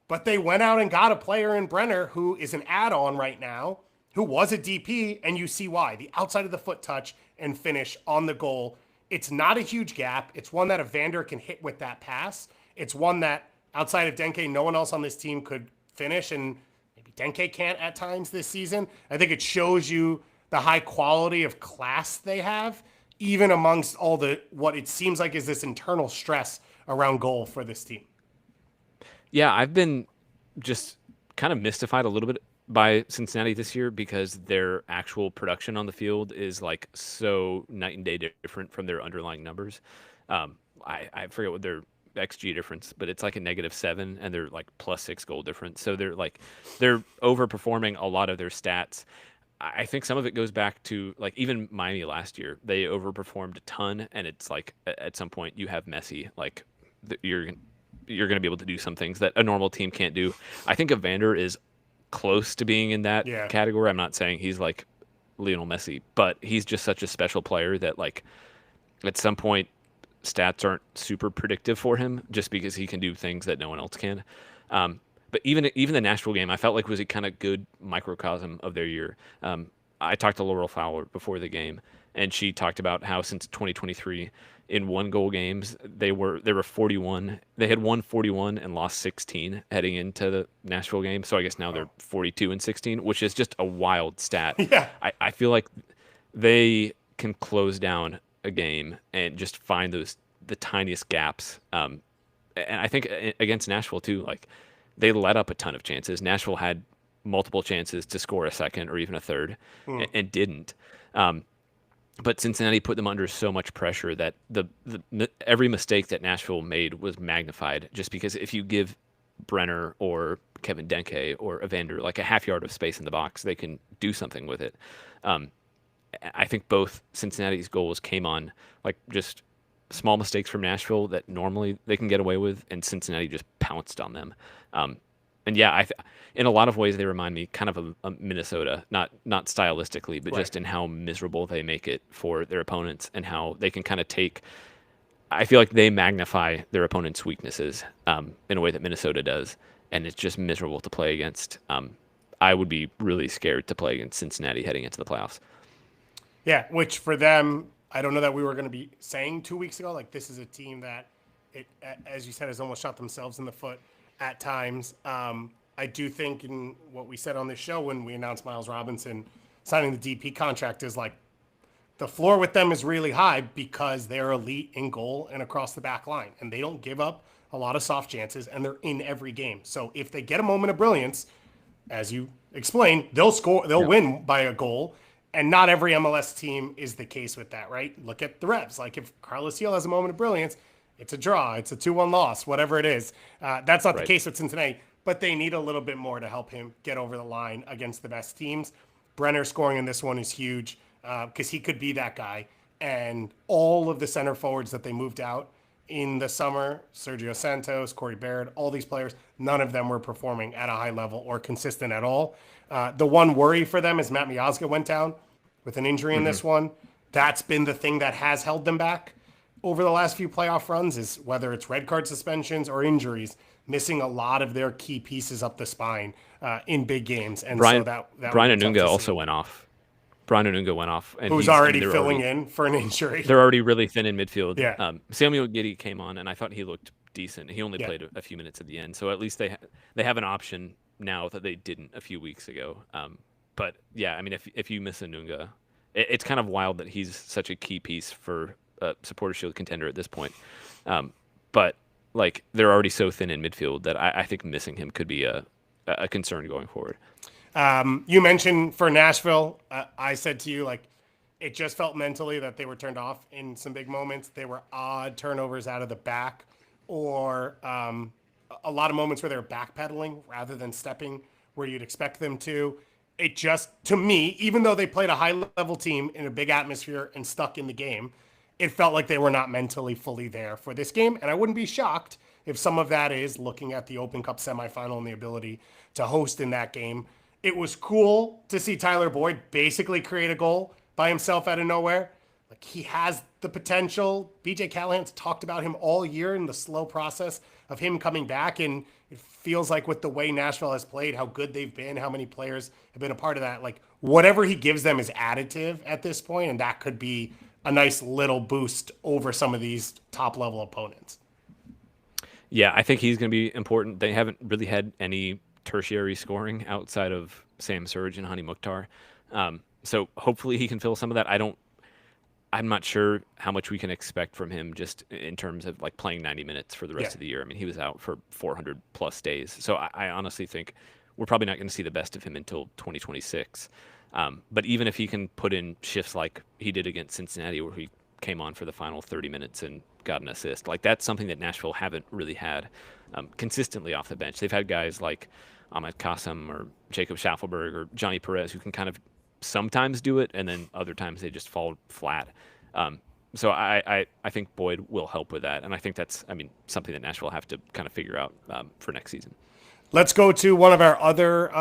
but they went out and got a player in Brenner who is an add-on right now, who was a DP, and you see why. The outside of the foot touch and finish on the goal. It's not a huge gap. It's one that Evander can hit with that pass. It's one that outside of Denke, no one else on this team could finish, and maybe Denke can't at times this season. I think it shows you the high quality of class they have, even amongst all the what it seems like is this internal stress around goal for this team. Yeah, I've been just kind of mystified a little bit by Cincinnati this year because their actual production on the field is like so night and day different from their underlying numbers. I forget what their XG difference, but it's like a -7 and they're like +6 goal difference. So they're overperforming a lot of their stats. I think some of it goes back to like even Miami last year. They overperformed a ton, and it's like at some point you have Messi, like you're going to be able to do some things that a normal team can't do. I think Evander is close to being in that category. I'm not saying he's like Lionel Messi, but he's just such a special player that like at some point stats aren't super predictive for him just because he can do things that no one else can. But even the Nashville game, I felt like was a kind of good microcosm of their year. I talked to Laurel Fowler before the game, and she talked about how since 2023, in 1-goal games, they were 41. They had won 41 and lost 16 heading into the Nashville game. So I guess now they're 42-16, which is just a wild stat. Yeah. I feel like they can close down a game and just find the tiniest gaps. And I think against Nashville too, like, they let up a ton of chances. Nashville had multiple chances to score a second or even a third and didn't. But Cincinnati put them under so much pressure that every mistake that Nashville made was magnified just because if you give Brenner or Kevin Denke or Evander like a half yard of space in the box, they can do something with it. I think both Cincinnati's goals came on like just small mistakes from Nashville that normally they can get away with, and Cincinnati just pounced on them. And yeah, in a lot of ways they remind me kind of a Minnesota, not stylistically, but just in how miserable they make it for their opponents and how they can kind of take. I feel like they magnify their opponent's weaknesses in a way that Minnesota does, and it's just miserable to play against. I would be really scared to play against Cincinnati heading into the playoffs. Yeah, which for them, I don't know that we were going to be saying 2 weeks ago. Like, this is a team that, as you said, has almost shot themselves in the foot at times. I do think in what we said on this show when we announced Miles Robinson signing the DP contract is like the floor with them is really high because they're elite in goal and across the back line. And they don't give up a lot of soft chances, and they're in every game. So if they get a moment of brilliance, as you explained, they'll score, they'll win by a goal. And not every MLS team is the case with that, right? Look at the Revs. Like if Carlos Gil has a moment of brilliance, it's a draw, it's a 2-1 loss, whatever it is. That's not the case with Cincinnati, but they need a little bit more to help him get over the line against the best teams. Brenner scoring in this one is huge because he could be that guy. And all of the center forwards that they moved out in the summer, Sergio Santos, Corey Baird, all these players, none of them were performing at a high level or consistent at all. The one worry for them is Matt Miazga went down with an injury in this one. That's been the thing that has held them back over the last few playoff runs, is whether it's red card suspensions or injuries, missing a lot of their key pieces up the spine in big games. And Brian, so that Brian would be tough Anunga to also see. went off. Brian Anunga went off, and Who's already filling in for an injury. They're already really thin in midfield. Yeah. Samuel Giddey came on, and I thought he looked decent. He only Yeah. played a few minutes at the end, so at least they have an option now that they didn't a few weeks ago. But yeah, I mean, if you miss Anunga, it's kind of wild that he's such a key piece for a Supporters Shield contender at this point. But like they're already so thin in midfield that I think missing him could be a concern going forward. You mentioned for Nashville, I said to you, like, it just felt mentally that they were turned off in some big moments. They were odd turnovers out of the back, or a lot of moments where they were backpedaling rather than stepping where you'd expect them to. It just, to me, even though they played a high-level team in a big atmosphere and stuck in the game, it felt like they were not mentally fully there for this game. And I wouldn't be shocked if some of that is looking at the Open Cup semifinal and the ability to host in that game. It was cool to see Tyler Boyd basically create a goal by himself out of nowhere. Like, he has the potential. BJ Callahan's talked about him all year in the slow process of him coming back. And it feels like with the way Nashville has played, how good they've been, how many players have been a part of that, like whatever he gives them is additive at this point, and that could be a nice little boost over some of these top level opponents. Yeah, I think he's going to be important. They haven't really had any tertiary scoring outside of Sam Surge and Hani Mukhtar. So hopefully he can fill some of that. I'm not sure how much we can expect from him just in terms of like playing 90 minutes for the rest of the year. I mean, he was out for 400 plus days. So I honestly think we're probably not going to see the best of him until 2026. But even if he can put in shifts like he did against Cincinnati, where he came on for the final 30 minutes and got an assist, like that's something that Nashville haven't really had consistently off the bench. They've had guys like Ahmed Kassem or Jacob Schaffelberg or Johnny Perez who can kind of sometimes do it, and then other times they just fall flat. So I think Boyd will help with that, and I think that's something that Nashville will have to kind of figure out for next season. Let's go to one of our other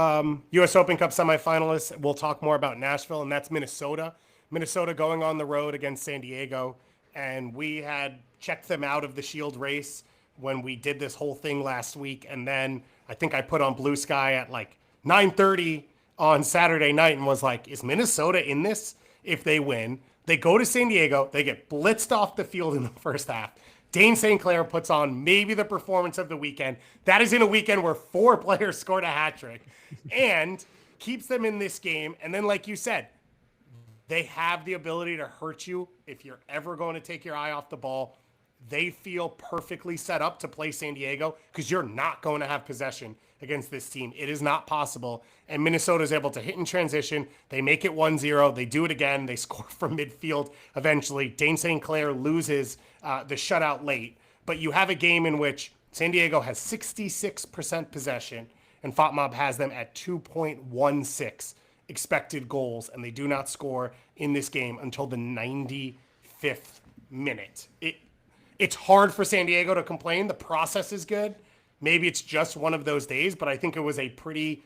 U.S. Open Cup semifinalists. We'll talk more about Nashville, and that's Minnesota. Minnesota going on the road against San Diego, and we had checked them out of the Shield race when we did this whole thing last week, and then I think I put on Blue Sky at like 9:30 on Saturday night and was like, is Minnesota in this if they win? They go to San Diego. They get blitzed off the field in the first half. Dane St. Clair puts on maybe the performance of the weekend. That is in a weekend where 4 players scored a hat trick and keeps them in this game. And then, like you said, they have the ability to hurt you if you're ever going to take your eye off the ball. They feel perfectly set up to play San Diego because you're not going to have possession against this team. It is not possible. And Minnesota is able to hit in transition. They make it 1-0. They do it again. They score from midfield eventually. Dane St. Clair loses the shutout late. But you have a game in which San Diego has 66% possession and FOTMOB has them at 2.16 expected goals. And they do not score in this game until the 95th minute. It's hard for San Diego to complain. The process is good. Maybe it's just one of those days, but I think it was a pretty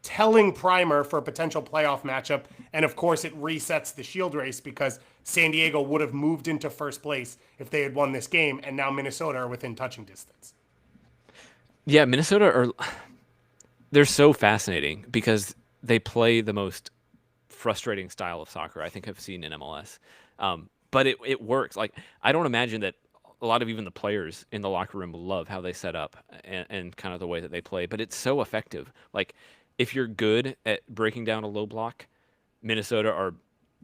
telling primer for a potential playoff matchup. And of course, it resets the Shield race because San Diego would have moved into first place if they had won this game, and now Minnesota are within touching distance. Yeah, Minnesota they're so fascinating because they play the most frustrating style of soccer I think I've seen in MLS. But it works. Like, I don't imagine that a lot of even the players in the locker room love how they set up and kind of the way that they play, but it's so effective. Like, if you're good at breaking down a low block, Minnesota are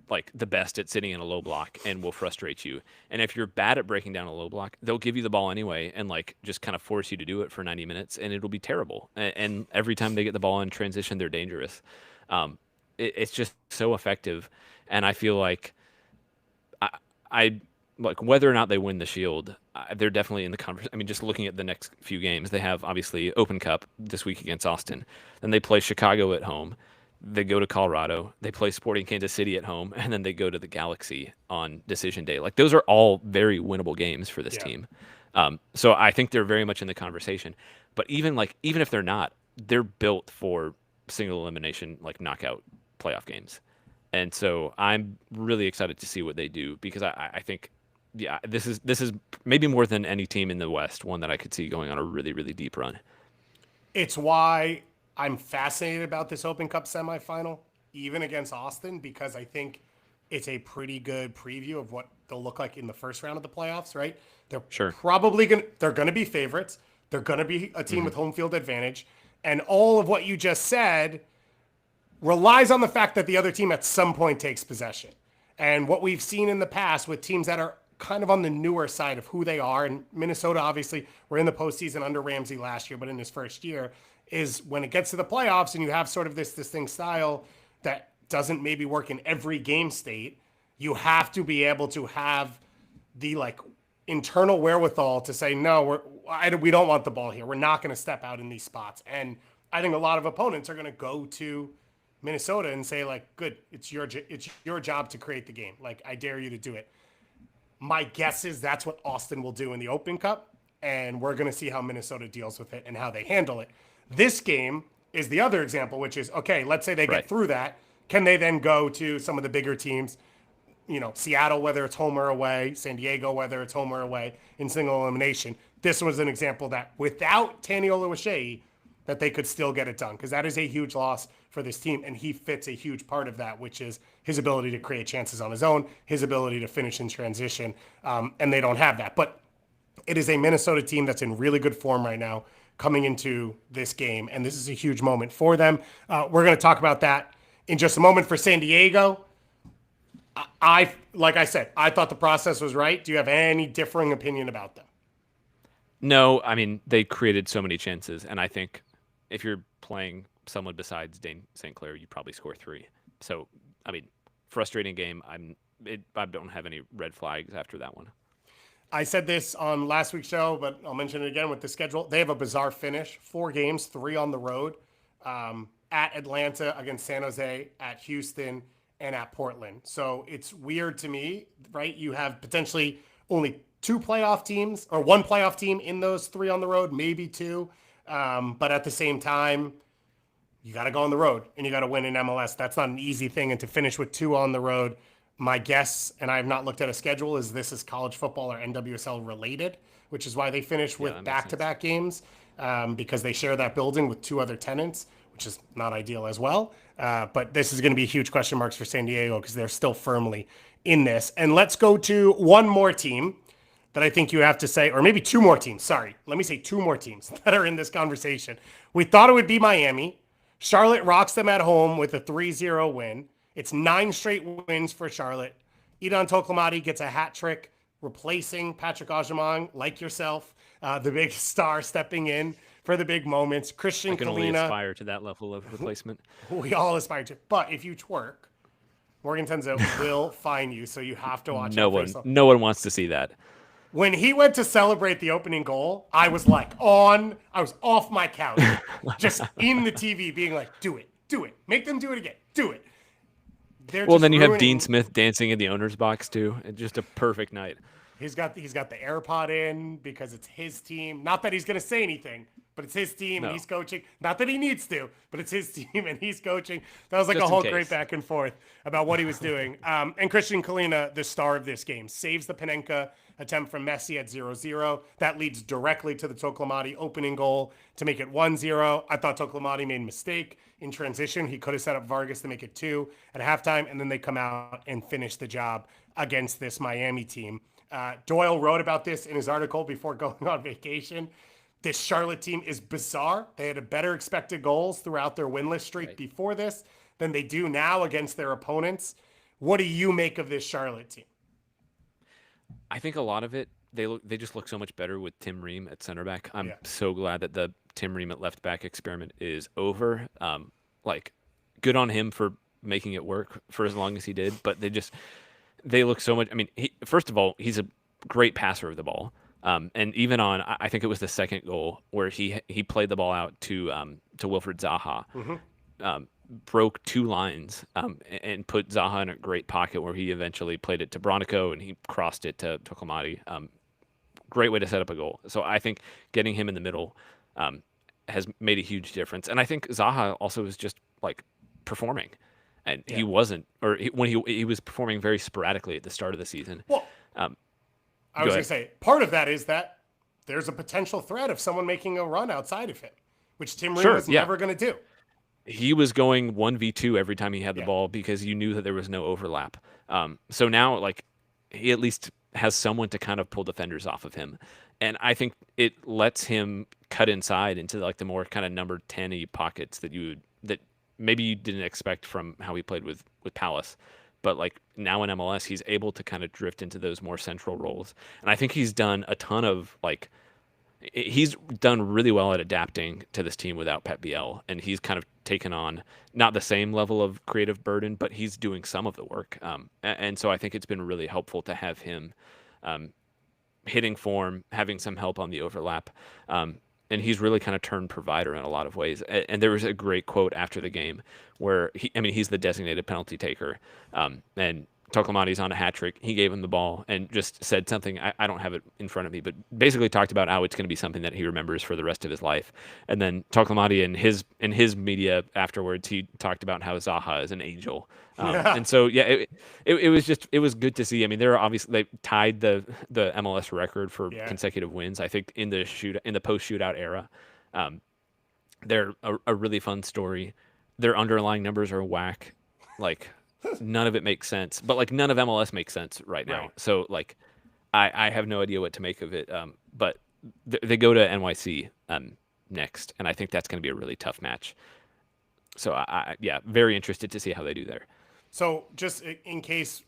like the best at sitting in a low block and will frustrate you. And if you're bad at breaking down a low block, they'll give you the ball anyway and like just kind of force you to do it for 90 minutes and it'll be terrible. And every time they get the ball in transition, they're dangerous. It's just so effective. And I feel like I like whether or not they win the Shield, they're definitely in the conversation. I mean, just looking at the next few games, they have obviously Open Cup this week against Austin. Then they play Chicago at home. they go to Colorado, they play Sporting Kansas City at home, and then they go to the Galaxy on decision day. Like those are all very winnable games for this Yeah. team. So I think they're very much in the conversation. But even if they're not, they're built for single elimination like knockout playoff games. And so I'm really excited to see what they do because I think this is maybe more than any team in the West, one that I could see going on a really, really deep run. It's why I'm fascinated about this Open Cup semifinal, even against Austin, because I think it's a pretty good preview of what they'll look like in the first round of the playoffs, right? They're Sure. probably gonna be favorites. They're gonna be a team with home field advantage. And all of what you just said relies on the fact that the other team at some point takes possession. And what we've seen in the past with teams that are kind of on the newer side of who they are, and Minnesota, obviously, were in the postseason under Ramsey last year, but in his first year, is when it gets to the playoffs and you have sort of this distinct style that doesn't maybe work in every game state, you have to be able to have the like internal wherewithal to say, no, we don't want the ball here. We're not going to step out in these spots. And I think a lot of opponents are going to go to Minnesota and say like, good, it's your job to create the game. Like, I dare you to do it. My guess is that's what Austin will do in the Open Cup, and we're going to see how Minnesota deals with it and how they handle it. This game is the other example, which is, okay, let's say they get through that. Can they then go to some of the bigger teams, Seattle, whether it's home or away, San Diego, whether it's home or away, in single elimination? This was an example that without Tani Oluwaseyi, that they could still get it done, because that is a huge loss for this team, and he fits a huge part of that, which is his ability to create chances on his own, his ability to finish in transition, and they don't have that. But it is a Minnesota team that's in really good form right now coming into this game, and this is a huge moment for them. We're going to talk about that in just a moment. For San Diego, like I said, I thought the process was right. Do you have any differing opinion about them? No, I mean, they created so many chances, and I think if you're playing someone besides Dane St. Clair, you probably score 3. So, I mean, frustrating game. I don't have any red flags after that one. I said this on last week's show, but I'll mention it again with the schedule. They have a bizarre finish: 4 games, 3 on the road, at Atlanta, against San Jose, at Houston, and at Portland. So it's weird to me, right? You have potentially only 2 playoff teams, or 1 playoff team in those 3 on the road, maybe 2. But at the same time, you got to go on the road and you got to win in MLS. That's not an easy thing. And to finish with 2 on the road, my guess, and I have not looked at a schedule, is this is college football or NWSL related, which is why they finished with back-to-back games, because they share that building with 2 other tenants, which is not ideal as well. But this is going to be huge question marks for San Diego because they're still firmly in this. And let's go to one more team that I think you have to say, or maybe 2 more teams. Sorry, let me say 2 more teams that are in this conversation. We thought it would be Miami. Charlotte rocks them at home with a 3-0 win. It's 9 straight wins for Charlotte. Idan Toklamati gets a hat trick, replacing Patrick Aujamang, like yourself, the big star stepping in for the big moments. Christian I can Kalina, only aspire to that level of replacement. We all aspire to. But if you twerk, Morgan Tenzo will fine you, so you have to watch No one wants to see that. When he went to celebrate the opening goal, I was like I was off my couch, just in the TV being like, do it, make them do it again, do it. Well, then you have Dean Smith dancing in the owner's box too. It's just a perfect night. He's got the AirPod in because it's his team. Not that he's going to say anything, but it's his team and he's coaching. Not that he needs to, but it's his team and he's coaching. That was like just a whole great back and forth about what he was doing. And Christian Kalina, the star of this game, saves the Panenka attempt from Messi at 0-0. That leads directly to the Toklamati opening goal to make it 1-0. I thought Toklamati made a mistake in transition. He could have set up Vargas to make it 2 at halftime, and then they come out and finish the job against this Miami team. Doyle wrote about this in his article before going on vacation. This Charlotte team is bizarre. They had a better expected goals throughout their winless streak before this than they do now against their opponents. What do you make of this Charlotte team? I think a lot of it, they just look so much better with Tim Ream at center back. I'm so glad that the Tim Ream at left back experiment is over. Good on him for making it work for as long as he did. But they look so much. I mean, first of all, he's a great passer of the ball. And even on, I think it was the second goal where he played the ball out to Wilfred Zaha. broke two lines and put Zaha in a great pocket where he eventually played it to Bronico and he crossed it to Tokomati. Great way to set up a goal. So I think getting him in the middle has made a huge difference. And I think Zaha also is just like performing. And he wasn't, or when he was performing very sporadically at the start of the season. Well, I was going to say, part of that is that there's a potential threat of someone making a run outside of him, which Tim Ream was never going to do. He was going 1v2 every time he had the ball because you knew that there was no overlap. So now, like, he at least has someone to kind of pull defenders off of him. And I think it lets him cut inside into like the more kind of number 10-y pockets that maybe you didn't expect from how he played with Palace. But like now in MLS, he's able to kind of drift into those more central roles. And I think he's done a ton of like, he's done really well at adapting to this team without Pep Biel. And he's kind of taken on not the same level of creative burden, but he's doing some of the work. And so I think it's been really helpful to have him hitting form, having some help on the overlap. And he's really kind of turned provider in a lot of ways. And there was a great quote after the game where he's the designated penalty taker. And Tokomati's on a hat trick. He gave him the ball and just said something. I don't have it in front of me, but basically talked about how it's going to be something that he remembers for the rest of his life. And then Tokomati in his media afterwards, he talked about how Zaha is an angel. And so, it was good to see. I mean, they tied the MLS record for consecutive wins. I think in the post shootout era, they're a really fun story. Their underlying numbers are whack. Like, none of it makes sense, but like none of MLS makes sense right now. Right. So like, I have no idea what to make of it. But they go to NYC next, and I think that's going to be a really tough match. So very interested to see how they do there. So just in case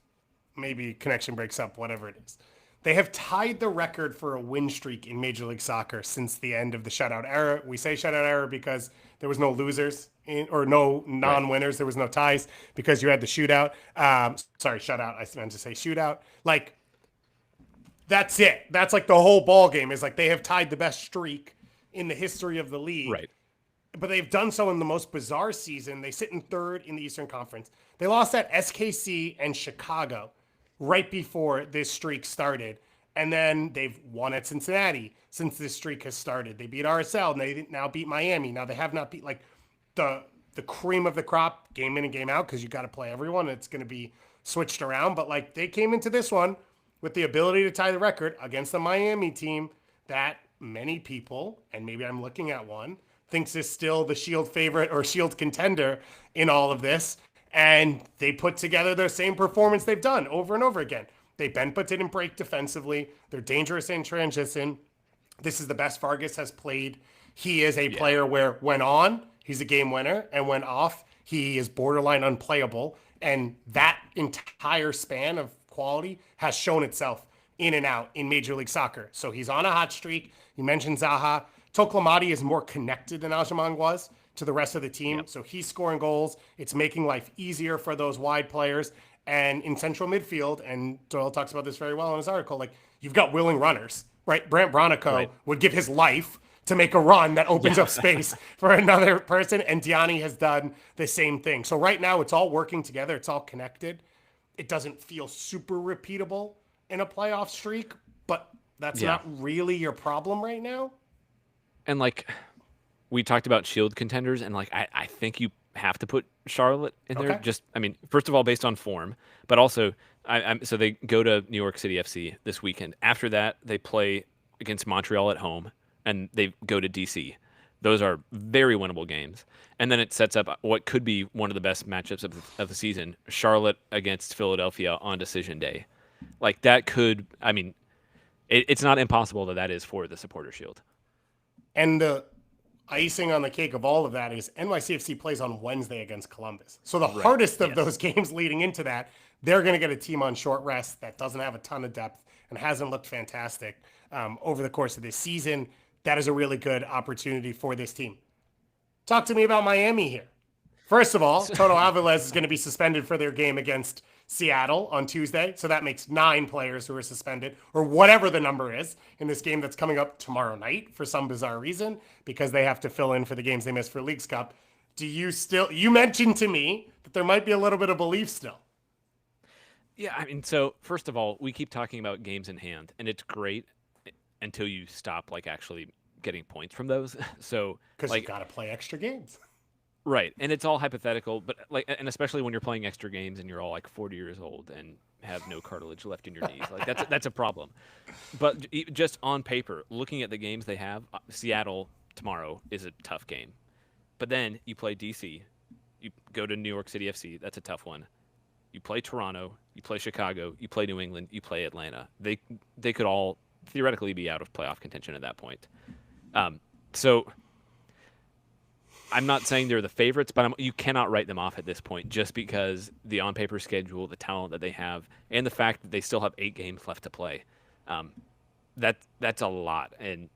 maybe connection breaks up, whatever it is, they have tied the record for a win streak in Major League Soccer since the end of the shutout era. We say shutout era because there was no losers or no non-winners. Right. There was no ties because you had the shootout. Sorry, shutout. I meant to say shootout. Like, that's it. That's like the whole ball game is like they have tied the best streak in the history of the league. Right. But they've done so in the most bizarre season. They sit in third in the Eastern Conference. They lost at SKC and Chicago right before this streak started. And then they've won at Cincinnati since this streak has started. They beat RSL and they now beat Miami. Now they have not beat like the cream of the crop game in and game out because you got to play everyone. It's going to be switched around. But like they came into this one with the ability to tie the record against the Miami team that many people, and maybe I'm looking at one, thinks is still the Shield favorite or Shield contender in all of this. And they put together their same performance they've done over and over again. They bend but didn't break defensively. They're dangerous in transition. This is the best Vargas has played. He is a player where when on, he's a game winner. And when off, he is borderline unplayable. And that entire span of quality has shown itself in and out in Major League Soccer. So he's on a hot streak. You mentioned Zaha. Tokomati is more connected than Aljamain was to the rest of the team. Yep. So he's scoring goals. It's making life easier for those wide players. And in central midfield, and Doyle talks about this very well in his article, like you've got willing runners, right? Brant Bronico would give his life to make a run that opens up space for another person. And Diani has done the same thing. So right now it's all working together. It's all connected. It doesn't feel super repeatable in a playoff streak, but that's not really your problem right now. And like we talked about Shield contenders, and like I think you have to put Charlotte in there. Just, I mean, first of all, based on form, but also, so they go to New York City FC this weekend. After that, they play against Montreal at home, and they go to DC. Those are very winnable games. And then it sets up what could be one of the best matchups of the season, Charlotte against Philadelphia on decision day. Like that could, I mean, it's not impossible that is for the Supporter Shield. And the icing on the cake of all of that is NYCFC plays on Wednesday against Columbus. So the hardest of those games leading into that, they're going to get a team on short rest that doesn't have a ton of depth and hasn't looked fantastic over the course of this season. That is a really good opportunity for this team. Talk to me about Miami here. First of all, Toto Alvarez is going to be suspended for their game against Seattle on Tuesday. So that makes 9 players who are suspended, or whatever the number is, in this game that's coming up tomorrow night for some bizarre reason, because they have to fill in for the games they missed for Leagues Cup. You mentioned to me that there might be a little bit of belief still. Yeah, I mean, so first of all, we keep talking about games in hand, and it's great until you stop like actually getting points from those. So Because you like got to play extra games. right, and it's all hypothetical, but like, and especially when you're playing extra games and you're all like 40 years old and have no cartilage left in your knees, like that's a problem. But just on paper, looking at the games they have, Seattle tomorrow is a tough game. But then you play DC, you go to New York City FC, that's a tough one. You play Toronto, you play Chicago, you play New England, you play Atlanta. They could all theoretically be out of playoff contention at that point. So I'm not saying they're the favorites, but you cannot write them off at this point just because the on-paper schedule, the talent that they have, and the fact that they still have 8 games left to play. That's a lot, and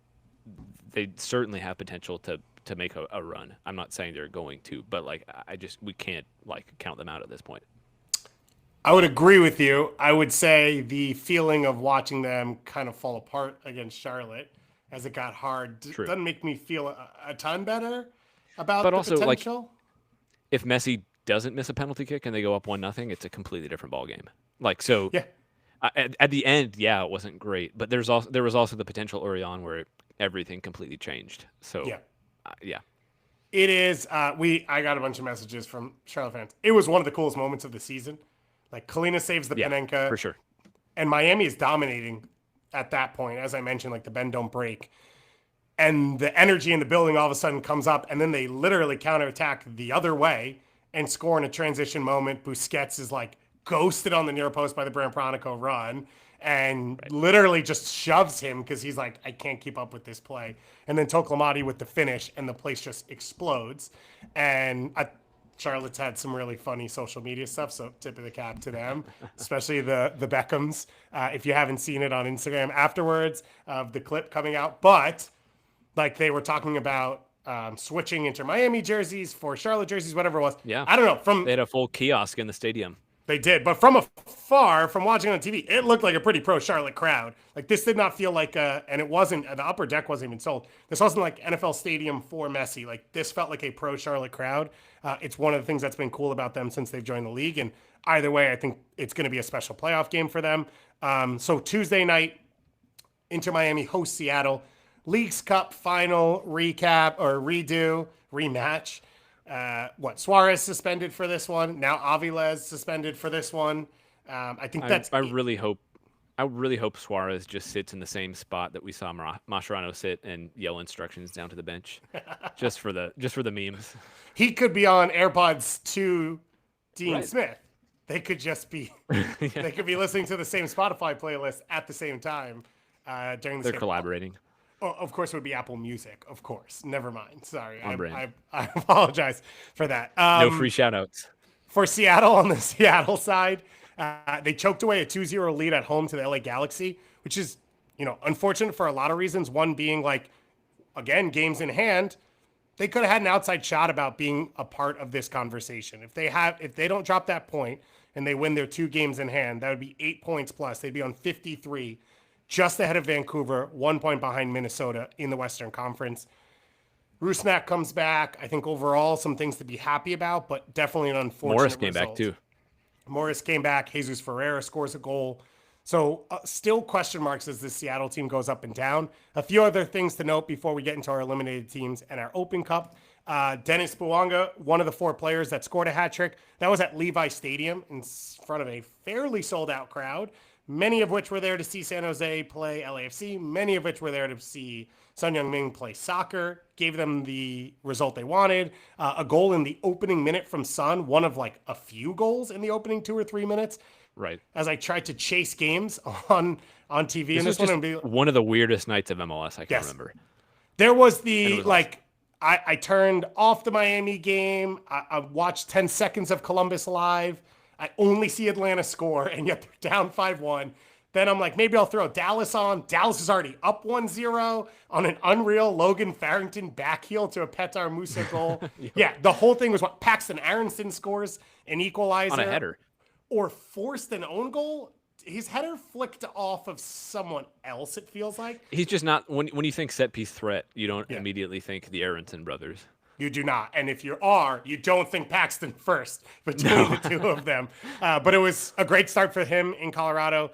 they certainly have potential to make a run. I'm not saying they're going to, but like we can't like count them out at this point. I would agree with you. I would say the feeling of watching them kind of fall apart against Charlotte as it got hard True. doesn't make me feel a ton better about But the also, potential. like, if Messi doesn't miss a penalty kick and they go up 1-0, it's a completely different ballgame. Like, so Yeah. at the end, yeah, it wasn't great, but there was also the potential early on where everything completely changed. So Yeah. Yeah. It is. I got a bunch of messages from Charlotte fans. It was one of the coolest moments of the season. Like Kalina saves the Panenka, for sure. and Miami is dominating at that point. As I mentioned, like the bend don't break, and the energy in the building all of a sudden comes up, and then they literally counterattack the other way and score in a transition moment. Busquets is like ghosted on the near post by the Brand-Pronico run and literally just shoves him because he's like, I can't keep up with this play. And then Toklamati with the finish, and the place just explodes. And Charlotte's had some really funny social media stuff, so tip of the cap to them, especially the Beckhams. If you haven't seen it on Instagram afterwards of the clip coming out, but like they were talking about switching into Miami jerseys for Charlotte jerseys, whatever it was. Yeah. I don't know. They had a full kiosk in the stadium. They did, but from afar, from watching on TV, it looked like a pretty pro Charlotte crowd. Like this did not feel like and it wasn't, the upper deck wasn't even sold. This wasn't like NFL Stadium for Messi. Like this felt like a pro Charlotte crowd. It's one of the things that's been cool about them since they've joined the league. And either way, I think it's going to be a special playoff game for them. So Tuesday night, Inter Miami hosts Seattle. Leagues Cup final recap or rematch. Suarez suspended for this one. Now Aviles suspended for this one. I think I really hope Suarez just sits in the same spot that we saw Mascherano sit and yell instructions down to the bench, just for the memes. He could be on AirPods to Dean Smith. They could just be they could be listening to the same Spotify playlist at the same time during the. They're collaborating. Oh, of course, it would be Apple Music. Of course. Never mind. Sorry. I apologize for that. No free shout-outs. For Seattle, on the Seattle side, they choked away a 2-0 lead at home to the LA Galaxy, which is, unfortunate for a lot of reasons. One being like, again, games in hand. They could have had an outside shot about being a part of this conversation. If they don't drop that point and they win their 2 games in hand, that would be 8 points plus. They'd be on 53. Just ahead of Vancouver, 1 point behind Minnesota in the Western Conference. Rusnak comes back. I think overall some things to be happy about, but definitely an unfortunate Morris came result. back too. Morris came back. Jesus Ferreira scores a goal. So still question marks as this Seattle team goes up and down. A few other things to note before we get into our eliminated teams and our Open Cup. Dennis Bouanga, one of the 4 players that scored a hat trick. That was at Levi Stadium in front of a fairly sold out crowd. Many of which were there to see San Jose play LAFC. Many of which were there to see Sun Young-min play soccer. Gave them the result they wanted. A goal in the opening minute from Sun. One of like a few goals in the opening 2 or 3 minutes. Right. As I tried to chase games on TV. This was one of the weirdest nights of MLS I can remember. There was I turned off the Miami game. I watched 10 seconds of Columbus live. I only see Atlanta score, and yet they're down 5-1. Then I'm like, maybe I'll throw Dallas on. Dallas is already up 1-0 on an unreal Logan Farrington backheel to a Petar Musa goal. Yeah, the whole thing was what Paxton Aronson scores an equalizer. On a header. Or forced an own goal. His header flicked off of someone else, it feels like. He's just not, when you think set piece threat, you don't immediately think the Aronson brothers. You do not. And if you are, you don't think Paxton first between No. the two of them. But it was a great start for him in Colorado.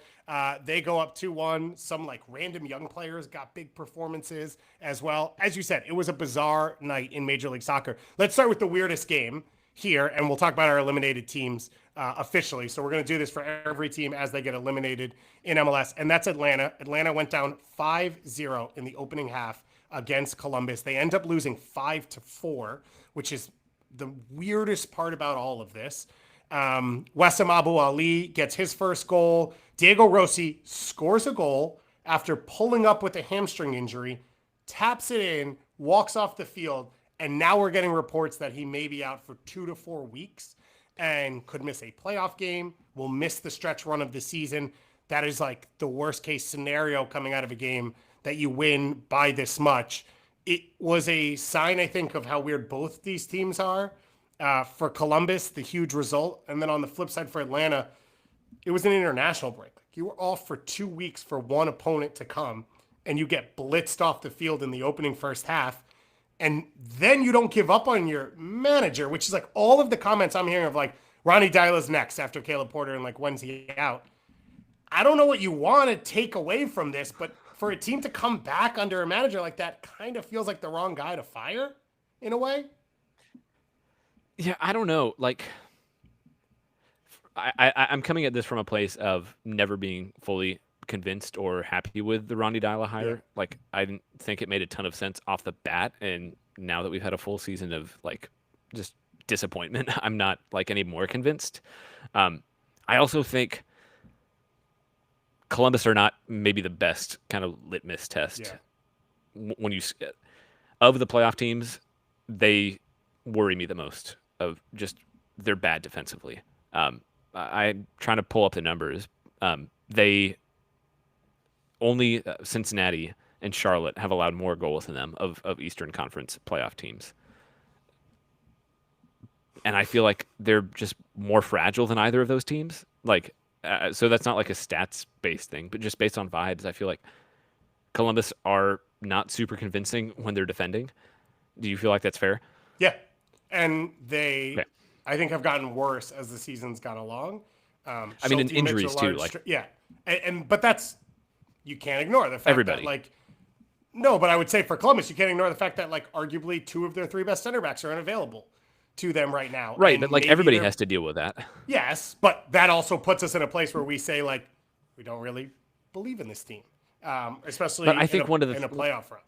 They go up 2-1. Some like random young players got big performances as well. As you said, it was a bizarre night in Major League Soccer. Let's start with the weirdest game here, and we'll talk about our eliminated teams officially. So we're going to do this for every team as they get eliminated in MLS, and that's Atlanta. Atlanta went down 5-0 in the opening half against Columbus. They end up losing 5-4, which is the weirdest part about all of this. Wessam Abu Ali gets his first goal. Diego Rossi scores a goal after pulling up with a hamstring injury, taps it in, walks off the field, and now we're getting reports that he may be out for 2 to 4 weeks and could miss a playoff game, will miss the stretch run of the season. That is like the worst case scenario coming out of a game that you win by this much. It was a sign, I think, of how weird both these teams are. For Columbus, the huge result. And then on the flip side for Atlanta, it was an international break. Like you were off for 2 weeks for one opponent to come, and you get blitzed off the field in the opening first half. And then you don't give up on your manager, which is like all of the comments I'm hearing of like, Ronnie Dyla's next after Caleb Porter and like, when's he out? I don't know what you want to take away from this, but for a team to come back under a manager like that kind of feels like the wrong guy to fire in a way. Yeah, I don't know. Like, I'm coming at this from a place of never being fully convinced or happy with the Ronnie Dyla hire. Yeah. Like, I didn't think it made a ton of sense off the bat, and now that we've had a full season of like just disappointment, I'm not like any more convinced. I also think Columbus are not maybe the best kind of litmus test. When you of the playoff teams, they worry me the most. Of just they're bad defensively. I'm trying to pull up the numbers. They only Cincinnati and Charlotte have allowed more goals than them of Eastern Conference playoff teams. And I feel like they're just more fragile than either of those teams. Like, so that's not like a stats-based thing, but just based on vibes, I feel like Columbus are not super convincing when they're defending. Do you feel like that's fair? Yeah. And they, I think, have gotten worse as the season's gone along. I mean, in injuries too. Like, but that's, you can't ignore the fact that like, no, but I would say for Columbus, you can't ignore the fact that like arguably 2 of their 3 best center backs are unavailable to them right now. Right, but like everybody has to deal with that. Yes, but that also puts us in a place where we say like we don't really believe in this team, especially but I think in a playoff run.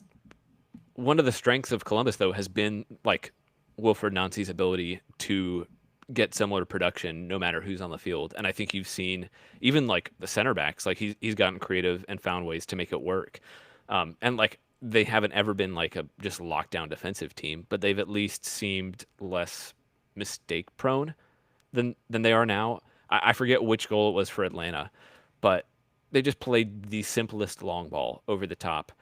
One of the strengths of Columbus though has been like Wilfred Nancy's ability to get similar production no matter who's on the field, and I think you've seen even like the center backs, like he's gotten creative and found ways to make it work, and like they haven't ever been like a just lockdown defensive team, but they've at least seemed less mistake prone than they are now. I forget which goal it was for Atlanta, but they just played the simplest long ball over the top.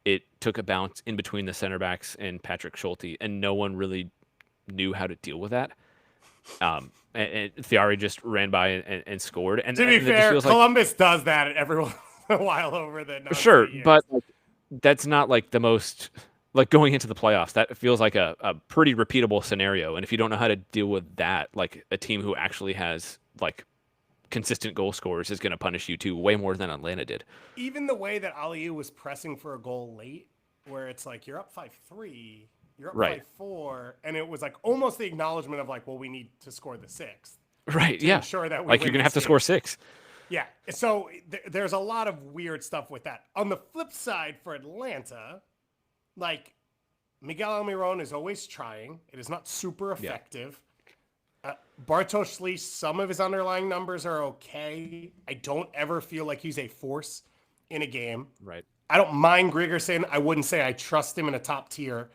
It took a bounce in between the center backs and Patrick Schulte, and no one really knew how to deal with that. And Thiari just ran by and scored. And to be fair, Columbus does that every once in a while over the sure, but like, that's not like the most like going into the playoffs. That feels like a pretty repeatable scenario. And if you don't know how to deal with that, like a team who actually has like consistent goal scorers is going to punish you too, way more than Atlanta did. Even the way that Aliu was pressing for a goal late, where it's like you're up 5-3, you're up 5-4, and it was like almost the acknowledgement of like, well, we need to score the 6th. Right. Yeah. Ensure that we like you're going to have to score 6. Yeah. So there's a lot of weird stuff with that. On the flip side for Atlanta, like Miguel Almiron is always trying. It is not super effective. Bartosz Lee, some of his underlying numbers are okay. I don't ever feel like he's a force in a game. Right. I don't mind Gregerson. I wouldn't say I trust him in a top tier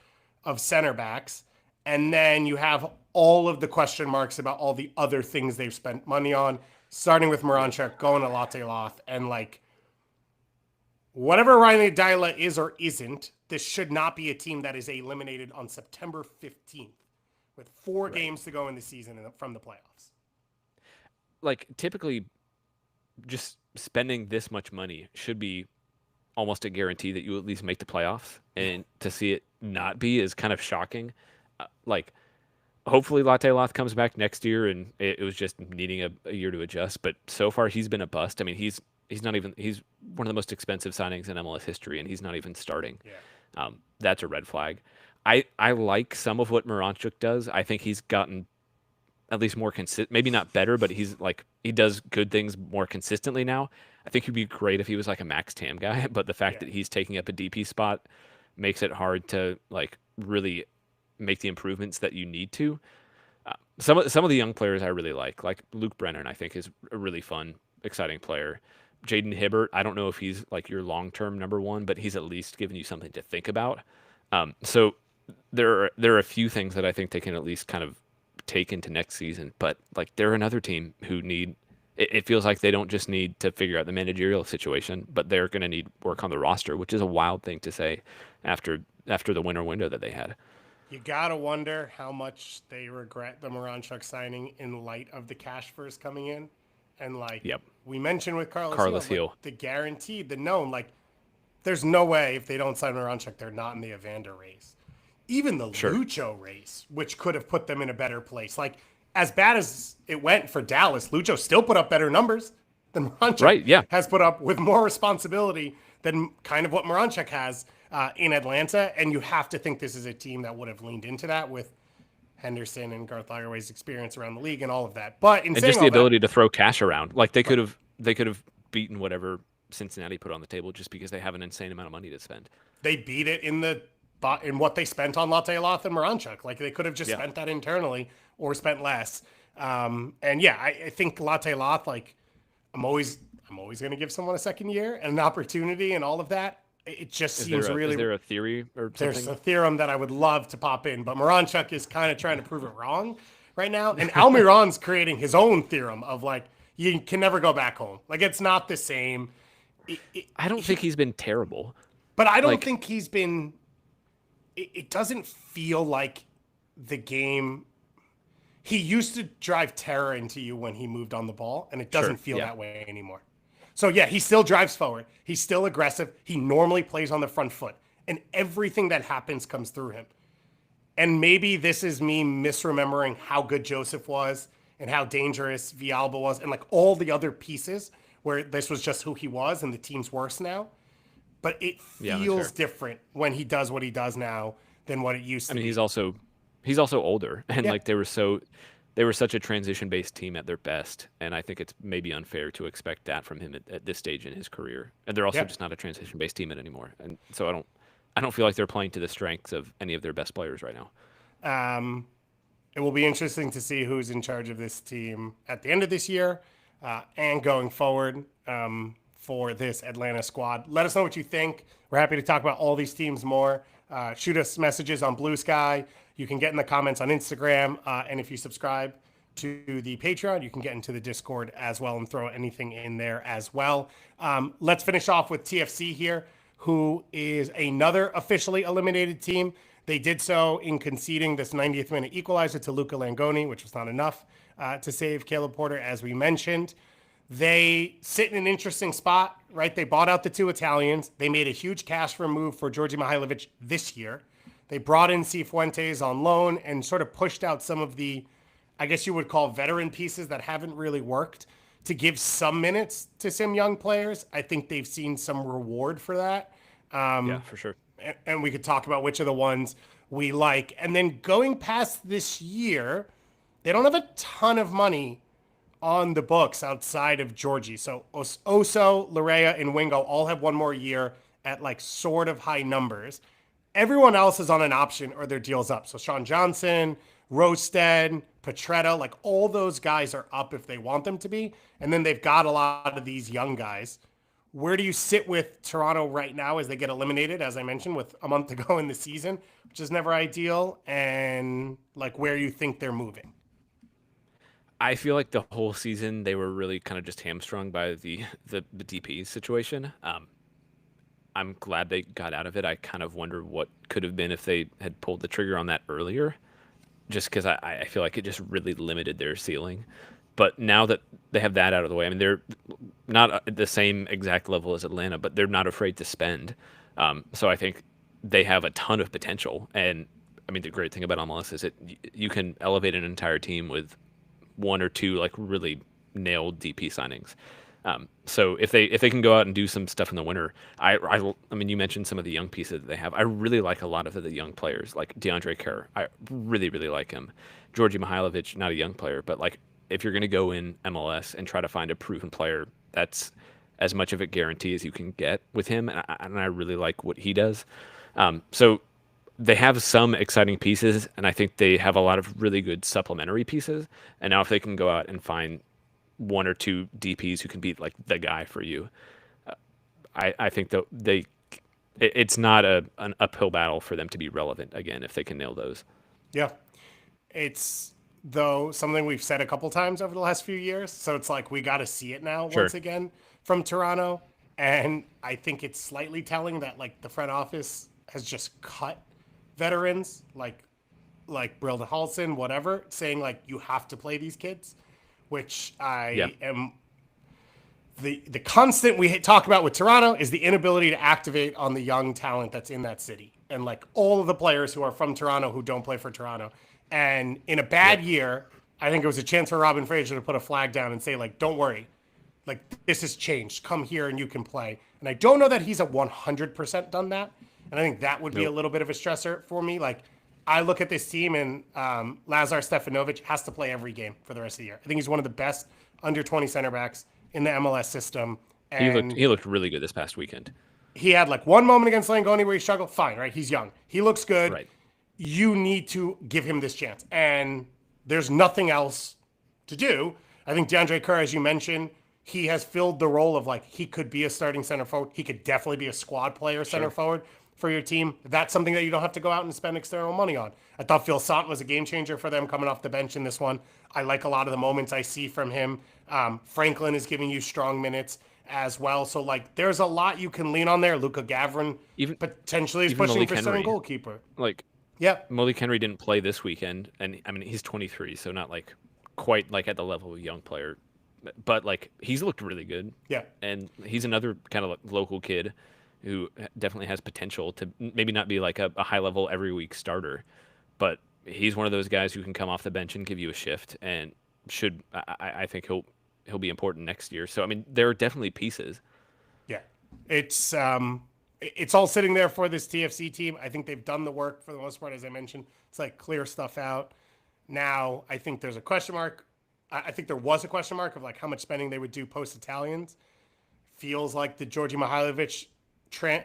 of center backs. And then you have all of the question marks about all the other things they've spent money on, starting with Moranchuk, going to Latte Loth, and like whatever Riley Dyla is or isn't, this should not be a team that is eliminated on September 15th with 4 games to go in the season from the playoffs. Like typically just spending this much money should be almost a guarantee that you at least make the playoffs, and to see it not be is kind of shocking. Like, hopefully Latte Loth comes back next year, and it was just needing a year to adjust. But so far, he's been a bust. I mean, he's not even he's one of the most expensive signings in MLS history, and he's not even starting. Yeah. That's a red flag. I like some of what Moranchuk does. I think he's gotten at least more consistent, maybe not better, but he does good things more consistently now. I think he'd be great if he was like a Max Tam guy, but the fact Yeah. that he's taking up a DP spot makes it hard to like really make the improvements that you need to. Some of the young players I really like Luke Brennan. I think is a really fun, exciting player. Jaden Hibbert. I don't know if he's like your long term number one, but he's at least giving you something to think about. So there are a few things that I think they can at least kind of take into next season. But like they're another team who need. It feels like they don't just need to figure out the managerial situation, but they're going to need work on the roster, which is a wild thing to say after the winter window that they had. You gotta wonder how much they regret the Moranchuk signing in light of the cash first coming in, and like Yep. we mentioned with Carlos Hill, Hill. like, the guaranteed, the known, like there's no way if they don't sign Moranchuk, they're not in the Evander race. Even the Sure. Lucho race, which could have put them in a better place. Like as bad as it went for Dallas, Lucho still put up better numbers than Moranchuk Right, yeah. has put up with more responsibility than kind of what Moranchuk has in Atlanta. And you have to think this is a team that would have leaned into that with Henderson and Garth Lagerwey's experience around the league and all of that. But in And saying just the all ability to throw cash around. Like they could have beaten whatever Cincinnati put on the table just because they have an insane amount of money to spend. they beat it in what they spent on Latte Loth and Moranchuk. Like they could have just Yeah. spent that internally or spent less. And yeah, I think Latte Loth, like I'm always going to give someone a second year and an opportunity and all of that. It just seems really. Is there a theory or something? There's a theorem that I would love to pop in, but Moranchuk is kind of trying to prove it wrong right now. And Almiron's creating his own theorem of like, you can never go back home. Like it's not the same. I don't think he's been terrible. But I don't Like- think he's been. It doesn't feel like the game. He used to drive terror into you when he moved on the ball, and it doesn't feel yeah. that way anymore. So yeah, he still drives forward. He's still aggressive. He normally plays on the front foot, and everything that happens comes through him. And maybe this is me misremembering how good Joseph was and how dangerous Villalba was, and like all the other pieces where this was just who he was, and the team's worse now. But it Yeah, that's feels fair. different when he does what he does now than what it used to I mean, be. he's also older, and Yeah. like they were such a transition based team at their best, and I think it's maybe unfair to expect that from him at this stage in his career. And they're also Yeah. just not a transition based team anymore, and so I don't feel like they're playing to the strengths of any of their best players right now. It will be interesting to see who's in charge of this team at the end of this year and going forward for this Atlanta squad. Let us know what you think. We're happy to talk about all these teams more. Shoot us messages on Blue Sky. You can get in the comments on Instagram. And if you subscribe to the Patreon, you can get into the Discord as well and throw anything in there as well. Let's finish off with TFC here, who is another officially eliminated team. They did so in conceding this 90th minute equalizer to Luca Langoni, which was not enough to save Caleb Porter, as we mentioned. They sit in an interesting spot, right? They bought out the two Italians. They made a huge cash move for Georgi Mihailovic this year. They brought in Cifuentes on loan and sort of pushed out some of the, I guess you would call veteran pieces that haven't really worked to give some minutes to some young players. I think they've seen some reward for that. Yeah, for sure. And we could talk about which of the ones we like. And then going past this year, they don't have a ton of money on the books outside of Georgie. So Oso, Larea, and Wingo all have one more year at like sort of high numbers. Everyone else is on an option or their deal's up. So Sean Johnson, Rosted, Petretta, like all those guys are up if they want them to be. And then they've got a lot of these young guys. Where do you sit with Toronto right now as they get eliminated, as I mentioned, with a month to go in the season, which is never ideal, and like where you think they're moving? I feel like the whole season they were really kind of just hamstrung by the DP situation. I'm glad they got out of it. I kind of wonder what could have been if they had pulled the trigger on that earlier, just because I feel like it just really limited their ceiling. But now that they have that out of the way, I mean, they're not at the same exact level as Atlanta, but they're not afraid to spend. So I think they have a ton of potential. And I mean, the great thing about MLS is you can elevate an entire team with one or two like really nailed DP signings. So if they can go out and do some stuff in the winter, I mean, you mentioned some of the young pieces that they have. I really like a lot of the young players, like DeAndre Kerr. I really like him. Georgi Mihailovic, not a young player, but like if you're going to go in MLS and try to find a proven player, that's as much of a guarantee as you can get with him, and I really like what he does. So they have some exciting pieces, and I think they have a lot of really good supplementary pieces. And now if they can go out and find one or two DPs who can be like the guy for you, I think that it's not an uphill battle for them to be relevant again if they can nail those. Yeah. It's though something we've said a couple times over the last few years. So it's like we got to see it now Sure. once again from Toronto. And I think it's slightly telling that like the front office has just cut veterans like Brilda Halson, whatever, saying like you have to play these kids, which Yeah. I am the constant we talk about with Toronto is the inability to activate on the young talent that's in that city and like all of the players who are from Toronto who don't play for Toronto. And in a bad Yep. year, I think it was a chance for Robin Fraser to put a flag down and say like, don't worry, like this has changed. Come here and you can play. And I don't know that he's a 100% done that. And I think that would be a Nope. little bit of a stressor for me. Like I look at this team and Lazar Stefanovic has to play every game for the rest of the year. I think he's one of the best under 20 center backs in the MLS system. He looked And he looked really good this past weekend. he had like one moment against Langoni where he struggled. Fine, right? He's young. He looks good. Right. You need to give him this chance. And there's nothing else to do. I think DeAndre Kerr, as you mentioned, he has filled the role of like he could be a starting center forward. He could definitely be a squad player center Sure. forward for your team. That's something that you don't have to go out and spend external money on. I thought Phil Sant was a game changer for them coming off the bench in this one. I like a lot of the moments I see from him. Franklin is giving you strong minutes as well. So like there's a lot you can lean on there. Luca Gavrin Even potentially is even pushing Malik for starting Henry. goalkeeper. Like Yep. Malik Henry didn't play this weekend, and I mean he's 23, so not like quite like at the level of a young player, but like he's looked really good. Yeah. And he's another kind of like local kid who definitely has potential to maybe not be like a high level every week starter, but he's one of those guys who can come off the bench and give you a shift, and should I think he'll be important next year. So I mean there are definitely pieces. Yeah, it's all sitting there for this TFC team. I think they've done the work for the most part, as I mentioned. It's like clear stuff out. Now I think there's a question mark. I think there was a question mark of like how much spending they would do post Italians. Feels like the Georgi Mihailovic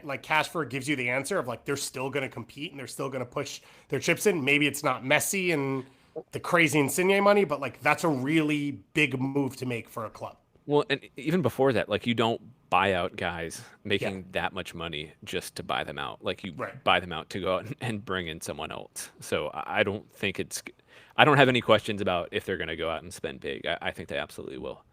like Cashford gives you the answer of like they're still going to compete and they're still going to push their chips in. Maybe it's not Messi and the crazy Insigne money, but like that's a really big move to make for a club. Well, and even before that, like you don't buy out guys Yeah, making that much money just to buy them out. Like you right. buy them out to go out and bring in someone else. So I don't think I don't have any questions about if they're going to go out and spend big. I think they absolutely will.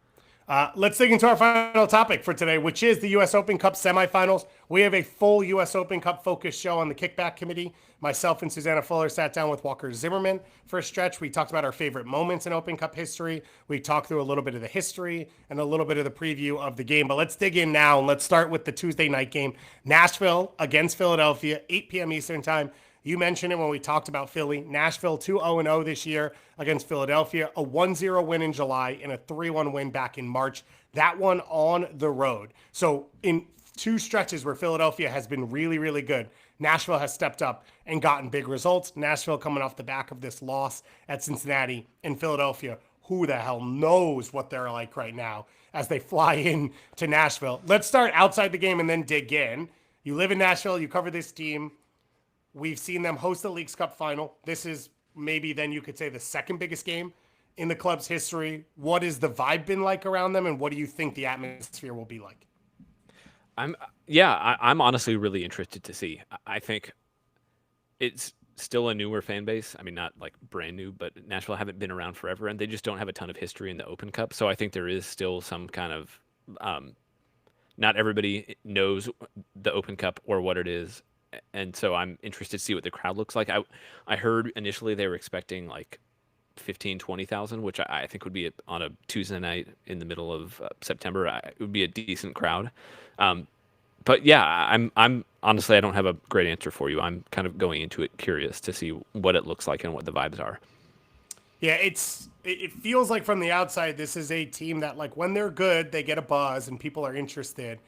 Let's dig into our final topic for today, which is the U.S. Open Cup semifinals. We have a full U.S. Open Cup focused show on the Kickback Committee. Myself and Susanna Fuller sat down with Walker Zimmerman for a stretch. We talked about our favorite moments in Open Cup history. We talked through a little bit of the history and a little bit of the preview of the game. But let's dig in now, and let's start with the Tuesday night game. Nashville against Philadelphia, 8 p.m. Eastern time. You mentioned it when we talked about Philly. Nashville 2-0-0 this year against Philadelphia, a 1-0 win in July and a 3-1 win back in March. That one on the road. So in two stretches where Philadelphia has been really, really good, Nashville has stepped up and gotten big results. Nashville coming off the back of this loss at Cincinnati and Philadelphia. Who the hell knows what they're like right now as they fly in to Nashville. Let's start outside the game and then dig in. You live in Nashville. You cover this team. We've seen them host the Leagues Cup final. This is maybe then you could say the second biggest game in the club's history. What has the vibe been like around them, and what do you think the atmosphere will be like? I'm honestly really interested to see. I think it's still a newer fan base. I mean, not like brand new, but Nashville haven't been around forever, and they just don't have a ton of history in the Open Cup. So I think there is still some kind of not everybody knows the Open Cup or what it is, and so I'm interested to see what the crowd looks like. I heard initially they were expecting like 15-20,000, which I think would be on a Tuesday night in the middle of September. It would be a decent crowd. But yeah, I'm honestly, I don't have a great answer for you. I'm kind of going into it curious to see what it looks like and what the vibes are. Yeah, it feels like from the outside, this is a team that like when they're good, they get a buzz and people are interested.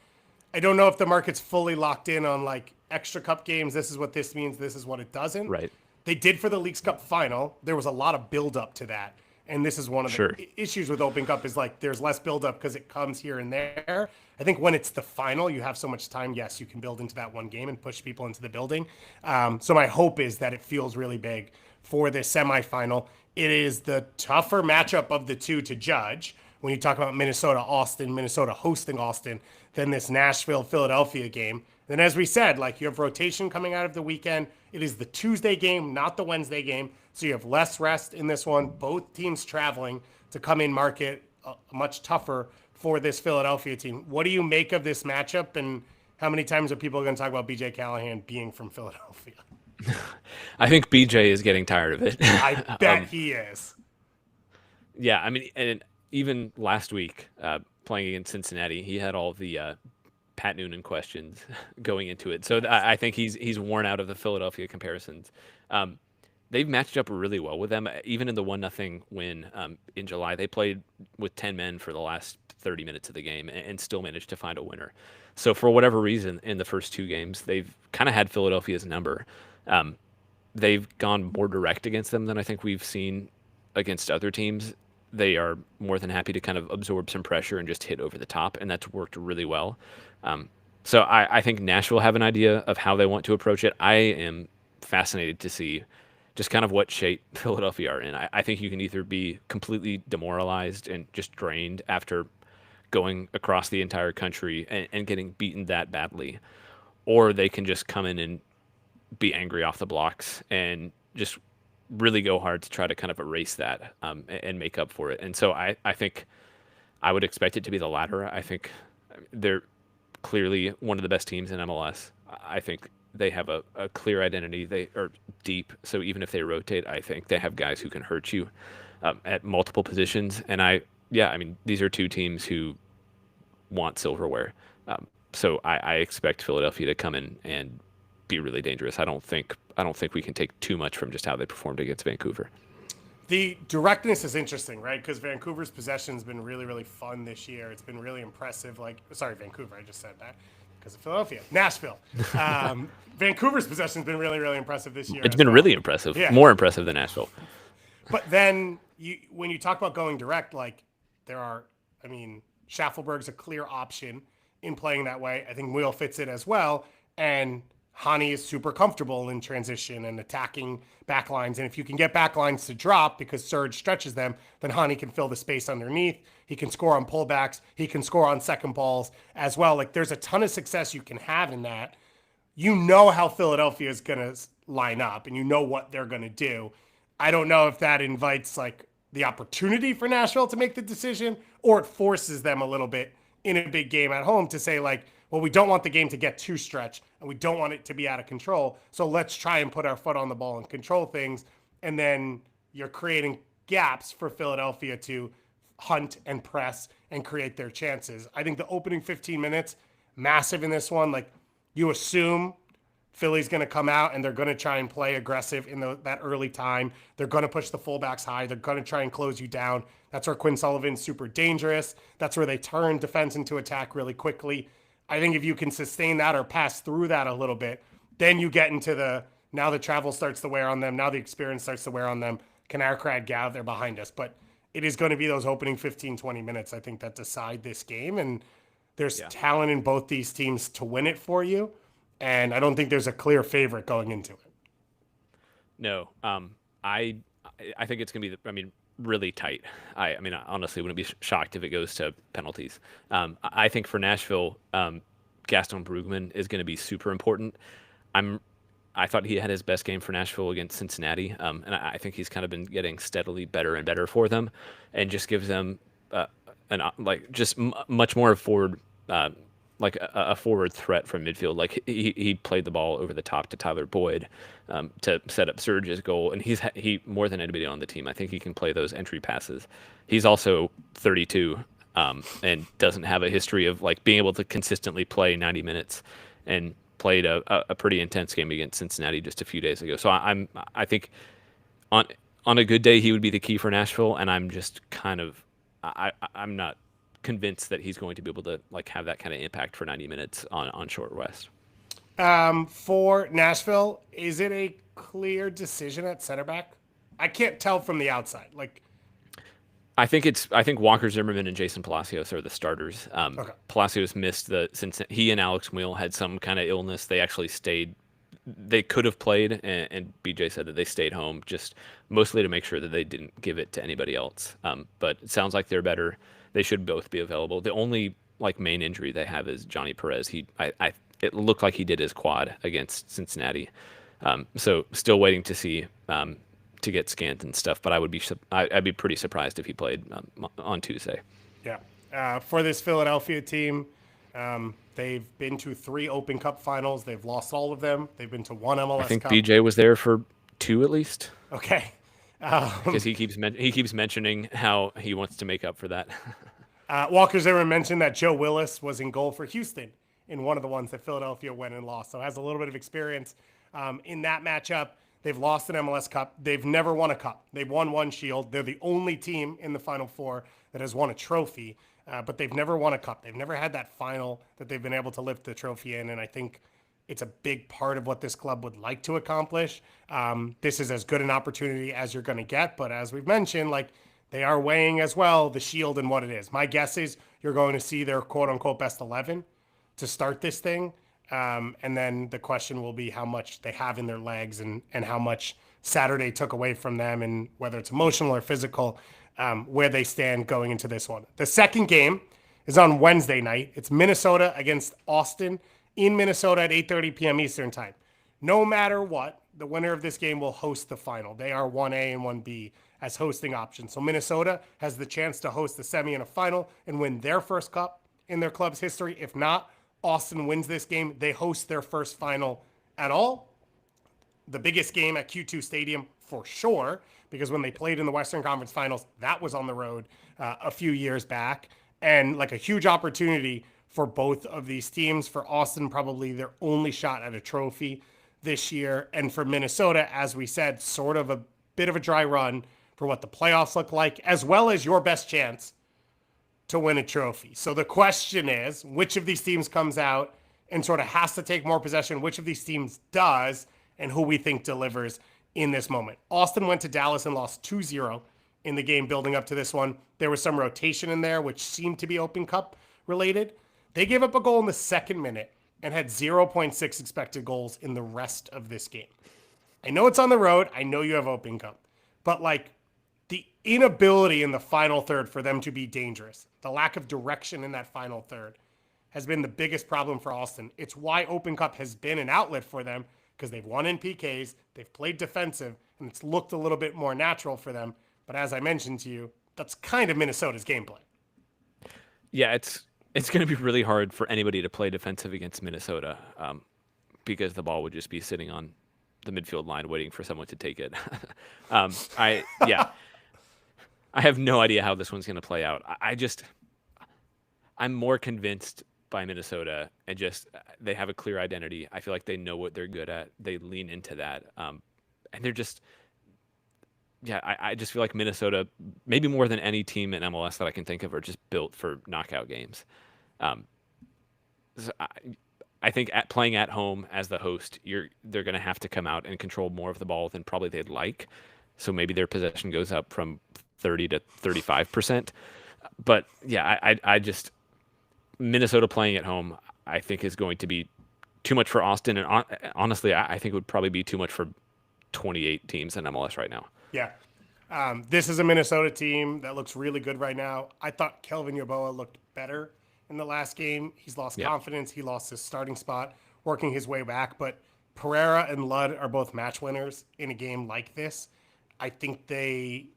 I don't know if the market's fully locked in on like extra cup games. This is what this means. This is what it doesn't. Right. They did for the Leagues Cup final. There was a lot of build up to that. And this is one of the Sure. issues with Open Cup is like there's less build up because it comes here and there. I think when it's the final, you have so much time. Yes, you can build into that one game and push people into the building. So my hope is that it feels really big for this semifinal. It is the tougher matchup of the two to judge when you talk about Minnesota hosting Austin, than this Nashville Philadelphia game. Then, as we said, like you have rotation coming out of the weekend. It is the Tuesday game, not the Wednesday game. So you have less rest in this one. Both teams traveling to come in market much tougher for this Philadelphia team. What do you make of this matchup? And how many times are people going to talk about BJ Callahan being from Philadelphia? I think BJ is getting tired of it. I bet he is. Yeah, I mean, and even last week, playing against Cincinnati, he had all the Pat Noonan questions going into it. So I think he's worn out of the Philadelphia comparisons. They've matched up really well with them. Even in the 1-0 win in July, they played with 10 men for the last 30 minutes of the game and still managed to find a winner. So for whatever reason, in the first two games, they've kind of had Philadelphia's number. They've gone more direct against them than I think we've seen against other teams. They are more than happy to kind of absorb some pressure and just hit over the top, and that's worked really well. So I think Nashville have an idea of how they want to approach it. I am fascinated to see just kind of what shape Philadelphia are in. I think you can either be completely demoralized and just drained after going across the entire country and getting beaten that badly, or they can just come in and be angry off the blocks and just really go hard to try to kind of erase that and make up for it. And so I think I would expect it to be the latter. I think they're clearly one of the best teams in MLS. I think they have a clear identity. They are deep. So even if they rotate, I think they have guys who can hurt you at multiple positions. And I mean, these are two teams who want silverware. So I expect Philadelphia to come in and be really dangerous. I don't think we can take too much from just how they performed against Vancouver. The directness is interesting, right? Because Vancouver's possession has been really, really fun this year. It's been really impressive. Vancouver, I just said that because of Philadelphia. Nashville. Vancouver's possession has been really, really impressive this year. It's been really impressive. Yeah. More impressive than Nashville. But then when you talk about going direct, Schaffelberg's a clear option in playing that way. I think Mueller fits it as well. And Hani is super comfortable in transition and attacking backlines. And if you can get backlines to drop because Serge stretches them, then Hani can fill the space underneath. He can score on pullbacks. He can score on second balls as well. Like there's a ton of success you can have in that. You know how Philadelphia is going to line up and you know what they're going to do. I don't know if that invites like the opportunity for Nashville to make the decision or it forces them a little bit in a big game at home to say like, well, we don't want the game to get too stretched and we don't want it to be out of control. So let's try and put our foot on the ball and control things. And then you're creating gaps for Philadelphia to hunt and press and create their chances. I think the opening 15 minutes, massive in this one. Like you assume Philly's going to come out and they're going to try and play aggressive in that early time. They're going to push the fullbacks high. They're going to try and close you down. That's where Quinn Sullivan's super dangerous. That's where they turn defense into attack really quickly. I think if you can sustain that or pass through that a little bit, then you get into now the travel starts to wear on them. Now the experience starts to wear on them. Can our crowd gather behind us? But it is going to be those opening 15, 20 minutes, I think, that decide this game. And there's talent in both these teams to win it for you. And I don't think there's a clear favorite going into it. No. I think it's going to be, really tight. I honestly wouldn't be shocked if it goes to penalties. I think for Nashville, Gaston Brugman is going to be super important. I thought he had his best game for Nashville against Cincinnati, and I think he's kind of been getting steadily better and better for them, and just gives them much more forward, a forward threat from midfield. Like he played the ball over the top to Tyler Boyd to set up Serge's goal, and he more than anybody on the team. I think he can play those entry passes. He's also 32, and doesn't have a history of like being able to consistently play 90 minutes, and played a pretty intense game against Cincinnati just a few days ago. So I think on a good day he would be the key for Nashville, and I'm just kind of I'm not convinced that he's going to be able to like have that kind of impact for 90 minutes on Short West. For Nashville, is it a clear decision at center back? I can't tell from the outside. Like, I think Walker Zimmerman and Jason Palacios are the starters. okay. Palacios missed since he and Alex Mueller had some kind of illness. They actually stayed. They could have played, and BJ said that they stayed home just mostly to make sure that they didn't give it to anybody else. But it sounds like they're better. They should both be available. The only like main injury they have is Johnny Perez. It looked like he did his quad against Cincinnati. So still waiting to see to get scanned and stuff. But I'd be pretty surprised if he played on Tuesday. Yeah. For this Philadelphia team, they've been to 3 Open Cup finals. They've lost all of them. They've been to 1 MLS I think Cup. BJ was there for 2 at least. Okay. Because he keeps mentioning how he wants to make up for that. Walker Zimmerman mentioned that Joe Willis was in goal for Houston in one of the ones that Philadelphia went and lost. So has a little bit of experience in that matchup. They've lost an MLS Cup. They've never won a cup. They've won 1 Shield. They're the only team in the Final Four that has won a trophy, but they've never won a cup. They've never had that final that they've been able to lift the trophy in, and I think it's a big part of what this club would like to accomplish. This is as good an opportunity as you're going to get, but as we've mentioned, like they are weighing as well the Shield and what it is. My guess is you're going to see their quote-unquote best 11 to start this thing. And then the question will be how much they have in their legs and how much Saturday took away from them, and whether it's emotional or physical, where they stand going into this one. The second game is on Wednesday night. It's Minnesota against Austin in Minnesota at 8:30 p.m. Eastern time. No matter what, the winner of this game will host the final. They are 1A and 1B as hosting options. So Minnesota has the chance to host the semi and a final and win their first cup in their club's history. If not, Austin wins this game. They host their first final at all. The biggest game at Q2 Stadium for sure, because when they played in the Western Conference Finals, that was on the road a few years back. And like a huge opportunity for both of these teams. For Austin, probably their only shot at a trophy this year. And for Minnesota, as we said, sort of a bit of a dry run for what the playoffs look like, as well as your best chance to win a trophy. So the question is, which of these teams comes out and sort of has to take more possession, which of these teams does, and who we think delivers in this moment. Austin went to Dallas and lost 2-0 in the game building up to this one. There was some rotation in there, which seemed to be Open Cup related. They gave up a goal in the second minute and had 0.6 expected goals in the rest of this game. I know it's on the road. I know you have Open Cup, but like the inability in the final third for them to be dangerous, the lack of direction in that final third has been the biggest problem for Austin. It's why Open Cup has been an outlet for them, because they've won in PKs, they've played defensive, and it's looked a little bit more natural for them. But as I mentioned to you, that's kind of Minnesota's gameplay. Yeah, it's going to be really hard for anybody to play defensive against Minnesota because the ball would just be sitting on the midfield line waiting for someone to take it. I have no idea how this one's going to play out. I'm more convinced by Minnesota, and just they have a clear identity. I feel like they know what they're good at. They lean into that, and they're just, I just feel like Minnesota, maybe more than any team in MLS that I can think of, are just built for knockout games. So I think playing at home as the host, they're going to have to come out and control more of the ball than probably they'd like. So maybe their possession goes up from 30 to 35%. But yeah, I just, Minnesota playing at home, I think is going to be too much for Austin. And honestly, I think it would probably be too much for 28 teams in MLS right now. Yeah. This is a Minnesota team that looks really good right now. I thought Kelvin Yeboah looked better in the last game. He's lost confidence. He lost his starting spot, working his way back. But Pereira and Ludd are both match winners in a game like this. I think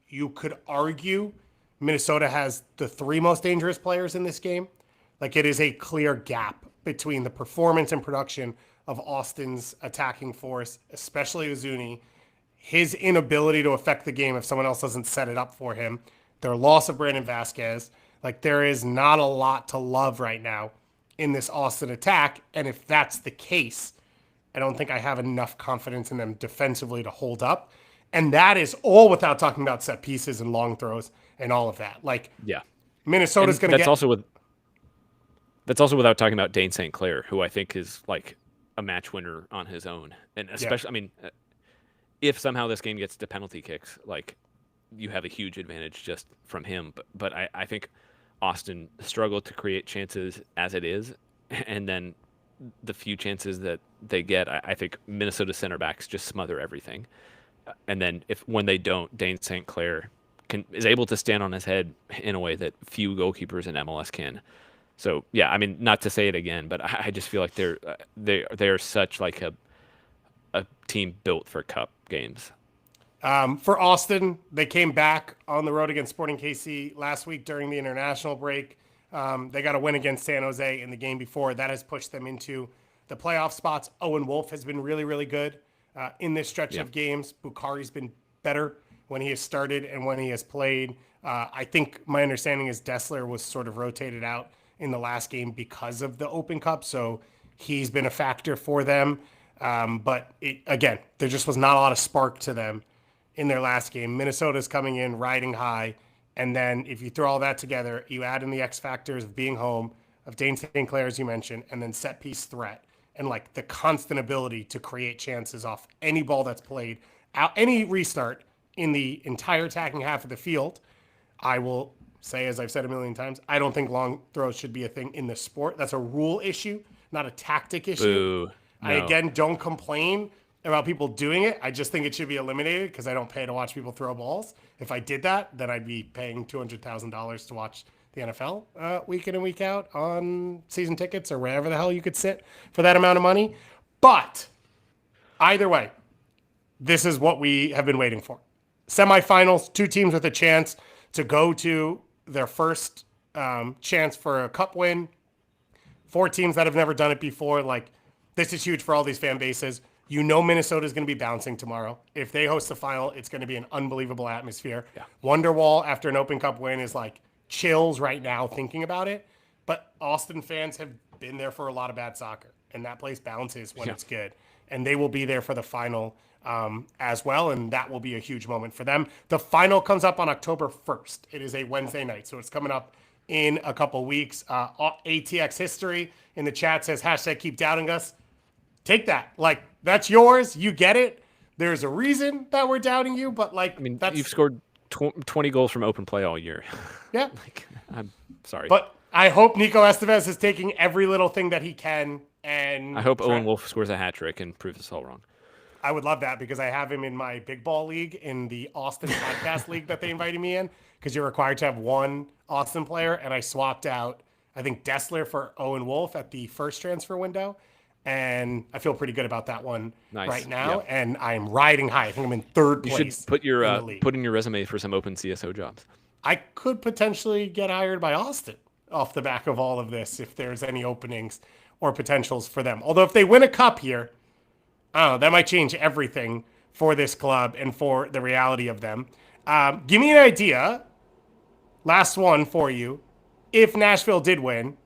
you could argue Minnesota has the 3 most dangerous players in this game. Like, it is a clear gap between the performance and production of Austin's attacking force, especially Uzuni, his inability to affect the game if someone else doesn't set it up for him, their loss of Brandon Vasquez. Like there is not a lot to love right now in this Austin attack. And if that's the case, I don't think I have enough confidence in them defensively to hold up. And that is all without talking about set pieces and long throws and all of that. Like Yeah. Minnesota's And going to get. that's also without talking about Dane St. Clair, who I think is like a match winner on his own. And Yeah. especially, I mean, if somehow this game gets to penalty kicks, like you have a huge advantage just from him. But I think Austin struggled to create chances as it is. And then the few chances that they get, I think Minnesota center backs just smother everything. And then when they don't, Dane St. Clair is able to stand on his head in a way that few goalkeepers in MLS can. So yeah, I mean, not to say it again, but I just feel like they're such like a team built for cup games. For Austin, they came back on the road against Sporting KC last week during the international break. They got a win against San Jose in the game before. That has pushed them into the playoff spots. Owen Wolf has been really, really good in this stretch of games. Bukhari's been better when he has started and when he has played. I think my understanding is Dessler was sort of rotated out in the last game because of the Open Cup, so he's been a factor for them. But again, there just was not a lot of spark to them in their last game. Minnesota's coming in riding high. And then if you throw all that together, you add in the X factors of being home, of Dane St. Clair, as you mentioned, and then set piece threat and like the constant ability to create chances off any ball that's played, out any restart in the entire attacking half of the field. I will say, as I've said a million times, I don't think long throws should be a thing in the sport. That's a rule issue, not a tactic issue. Boo. I, No. again, don't complain about people doing it. I just think it should be eliminated because I don't pay to watch people throw balls. If I did that, then I'd be paying $200,000 to watch the NFL week in and week out on season tickets or wherever the hell you could sit for that amount of money. But either way, this is what we have been waiting for. Semifinals, two teams with a chance to go to their first chance for a cup win. Four teams that have never done it before. Like, this is huge for all these fan bases. You know Minnesota is going to be bouncing tomorrow. If they host the final, it's going to be an unbelievable atmosphere. Yeah. Wonderwall after an Open Cup win is like chills right now thinking about it. But Austin fans have been there for a lot of bad soccer, and that place bounces when it's good. And they will be there for the final as well, and that will be a huge moment for them. The final comes up on October 1st. It is a Wednesday night, so it's coming up in a couple weeks. ATX history in the chat says hashtag keep doubting us. Take that. Like, that's yours. You get it. There's a reason that we're doubting you, but like, I mean, that's, you've scored 20 goals from open play all year. yeah. Like, I'm sorry. But I hope Nico Estevez is taking every little thing that he can. And I hope Owen Wolf scores a hat trick and proves us all wrong. I would love that because I have him in my big ball league in the Austin podcast league that they invited me in because you're required to have one Austin player. And I swapped out, I think, Dessler for Owen Wolf at the first transfer window. And I feel pretty good about that one right now. Yep. And I'm riding high. I think I'm in third place. You should put in your resume for some open CSO jobs. I could potentially get hired by Austin off the back of all of this if there's any openings or potentials for them. Although if they win a cup here, I don't know, that might change everything for this club and for the reality of them. Give me an idea. Last one for you. If Nashville did win,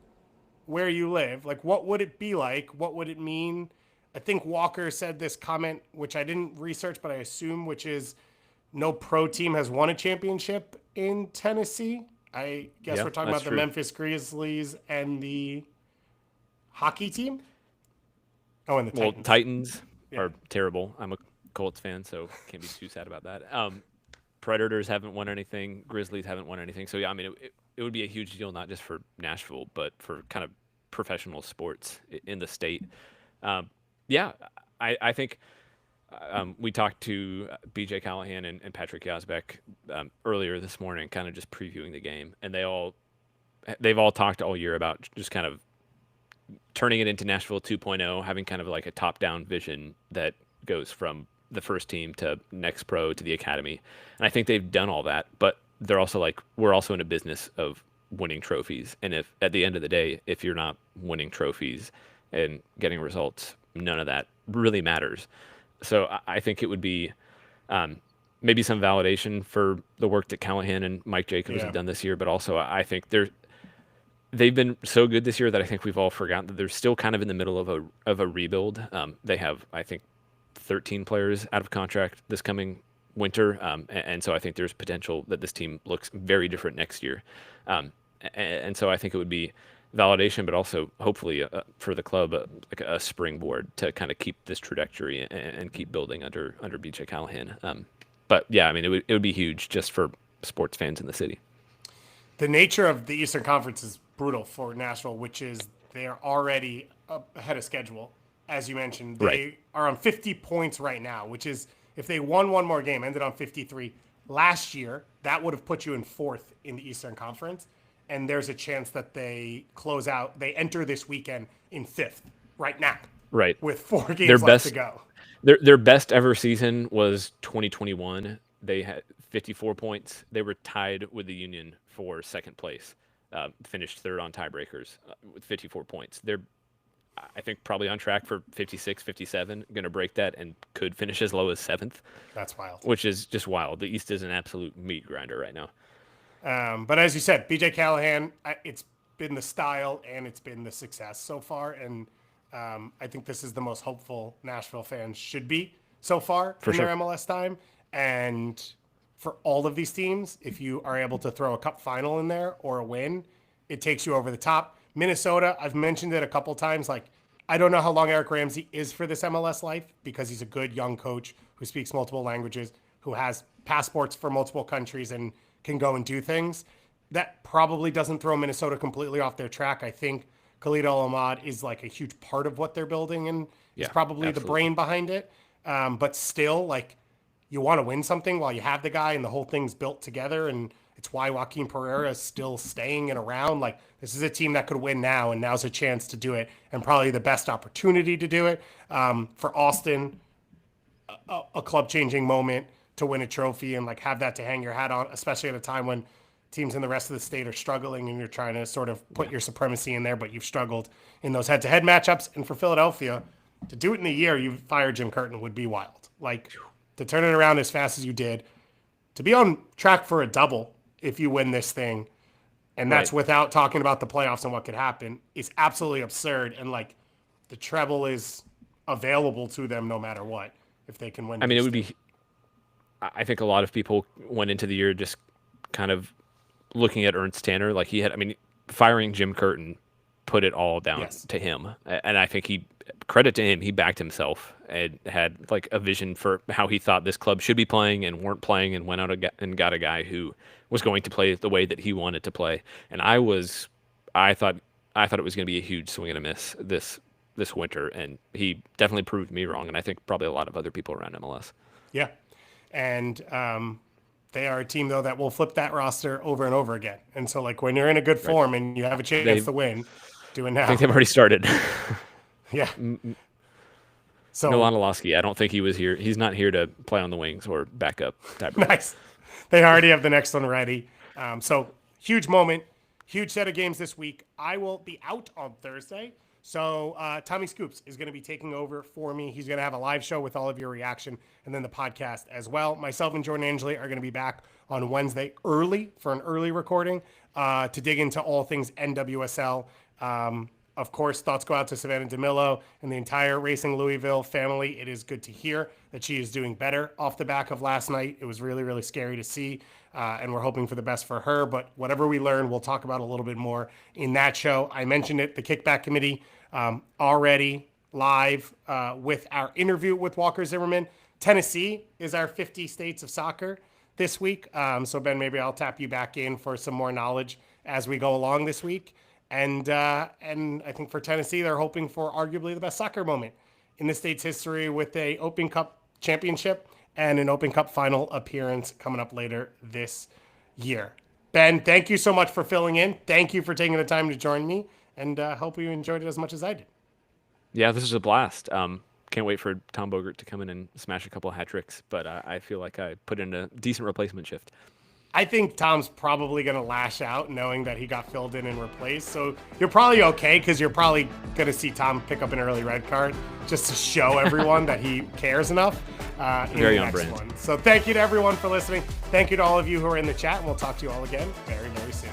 where you live, like what would it be like? What would it mean? I think Walker said this comment, which I didn't research, but I assume, which is no pro team has won a championship in Tennessee. I guess we're talking about the Memphis Grizzlies and the hockey team. Oh, and the Titans. Well, Titans are terrible. I'm a Colts fan, so can't be too sad about that. Predators haven't won anything. Grizzlies haven't won anything. So yeah, I mean, it would be a huge deal not just for Nashville, but for kind of professional sports in the state. I think we talked to BJ Callahan and Patrick Yazbek earlier this morning, kind of just previewing the game, and they've all talked all year about just kind of turning it into Nashville 2.0, having kind of like a top-down vision that goes from the first team to next pro to the academy. And I think they've done all that, but they're also like, we're also in a business of winning trophies. And if at the end of the day, if you're not winning trophies and getting results, none of that really matters. So I think it would be maybe some validation for the work that Callahan and Mike Jacobs have done this year, but also I think they've been so good this year that I think we've all forgotten that they're still kind of in the middle of a rebuild. They have, I think, 13 players out of contract this coming winter, and so I think there's potential that this team looks very different next year. And so I think it would be validation, but also hopefully for the club like a springboard to kind of keep this trajectory and keep building under BJ Callahan. But yeah, I mean it would be huge just for sports fans in the city. The nature of the Eastern Conference is brutal for Nashville, which is they're already ahead of schedule. As you mentioned, they are on 50 points right now, which is if they won one more game, ended on 53 last year, that would have put you in fourth in the Eastern Conference. And there's a chance that they they enter this weekend in fifth right now. Right. With 4 games left to go. Their best ever season was 2021. They had 54 points. They were tied with the Union for second place. Finished third on tiebreakers with 54 points. They're, I think, probably on track for 56, 57. Going to break that and could finish as low as 7th. That's wild. Which is just wild. The East is an absolute meat grinder right now. But as you said, BJ Callahan, it's been the style and it's been the success so far. And I think this is the most hopeful Nashville fans should be so far in their MLS time. And for all of these teams, if you are able to throw a cup final in there or a win, it takes you over the top. Minnesota, I've mentioned it a couple times. Like, I don't know how long Eric Ramsey is for this MLS life because he's a good young coach who speaks multiple languages, who has passports for multiple countries and can go and do things. That probably doesn't throw Minnesota completely off their track. I think Khalid Al-Ahmad is like a huge part of what they're building and is probably the brain behind it. But still, like, you want to win something while you have the guy and the whole thing's built together. And it's why Joaquin Pereira is still staying and around. Like, this is a team that could win now, and now's a chance to do it and probably the best opportunity to do it. For Austin, a club-changing moment to win a trophy and like have that to hang your hat on, especially at a time when teams in the rest of the state are struggling and you're trying to sort of put your supremacy in there, but you've struggled in those head-to-head matchups. And for Philadelphia, to do it in a year you fired Jim Curtin would be wild. Like, to turn it around as fast as you did, to be on track for a double if you win this thing, and that's without talking about the playoffs and what could happen, is absolutely absurd. And like, the treble is available to them no matter what if they can win. I mean, it would be. I think a lot of people went into the year just kind of looking at Ernst Tanner like he had. I mean, firing Jim Curtin put it all down to him, and I think credit to him, he backed himself and had like a vision for how he thought this club should be playing and weren't playing, and went out and got a guy who was going to play the way that he wanted to play. And I thought it was going to be a huge swing and a miss this winter, and he definitely proved me wrong, and I think probably a lot of other people around MLS. Yeah. And they are a team, though, that will flip that roster over and over again. And so, like, when you're in a good form and you have a chance to win, do it now. I think they've already started. Yeah. So Milan Olowski, I don't think he was here. He's not here to play on the wings or back up. Nice. They already have the next one ready. So huge moment, huge set of games this week. I will be out on Thursday. So Tommy Scoops is going to be taking over for me. He's going to have a live show with all of your reaction and then the podcast as well. Myself and Jordan Angeli are going to be back on Wednesday early for an early recording to dig into all things NWSL. Of course, thoughts go out to Savannah DeMillo and the entire Racing Louisville family. It is good to hear that she is doing better off the back of last night. It was really, really scary to see, and we're hoping for the best for her. But whatever we learn, we'll talk about a little bit more in that show. I mentioned it, the Kickback Committee, already live with our interview with Walker Zimmerman. Tennessee is our 50 states of soccer this week. So, Ben, maybe I'll tap you back in for some more knowledge as we go along this week. And I think for Tennessee, they're hoping for arguably the best soccer moment in the state's history with a Open Cup championship and an Open Cup final appearance coming up later this year. Ben, thank you so much for filling in. Thank you for taking the time to join me, and hope you enjoyed it as much as I did. Yeah, this is a blast. Can't wait for Tom Bogert to come in and smash a couple of hat tricks, but I feel like I put in a decent replacement shift. I think Tom's probably going to lash out knowing that he got filled in and replaced. So you're probably okay because you're probably going to see Tom pick up an early red card just to show everyone that he cares enough in Very the on next brand. one. So thank you to everyone for listening. Thank you to all of you who are in the chat, and we'll talk to you all again very, very soon.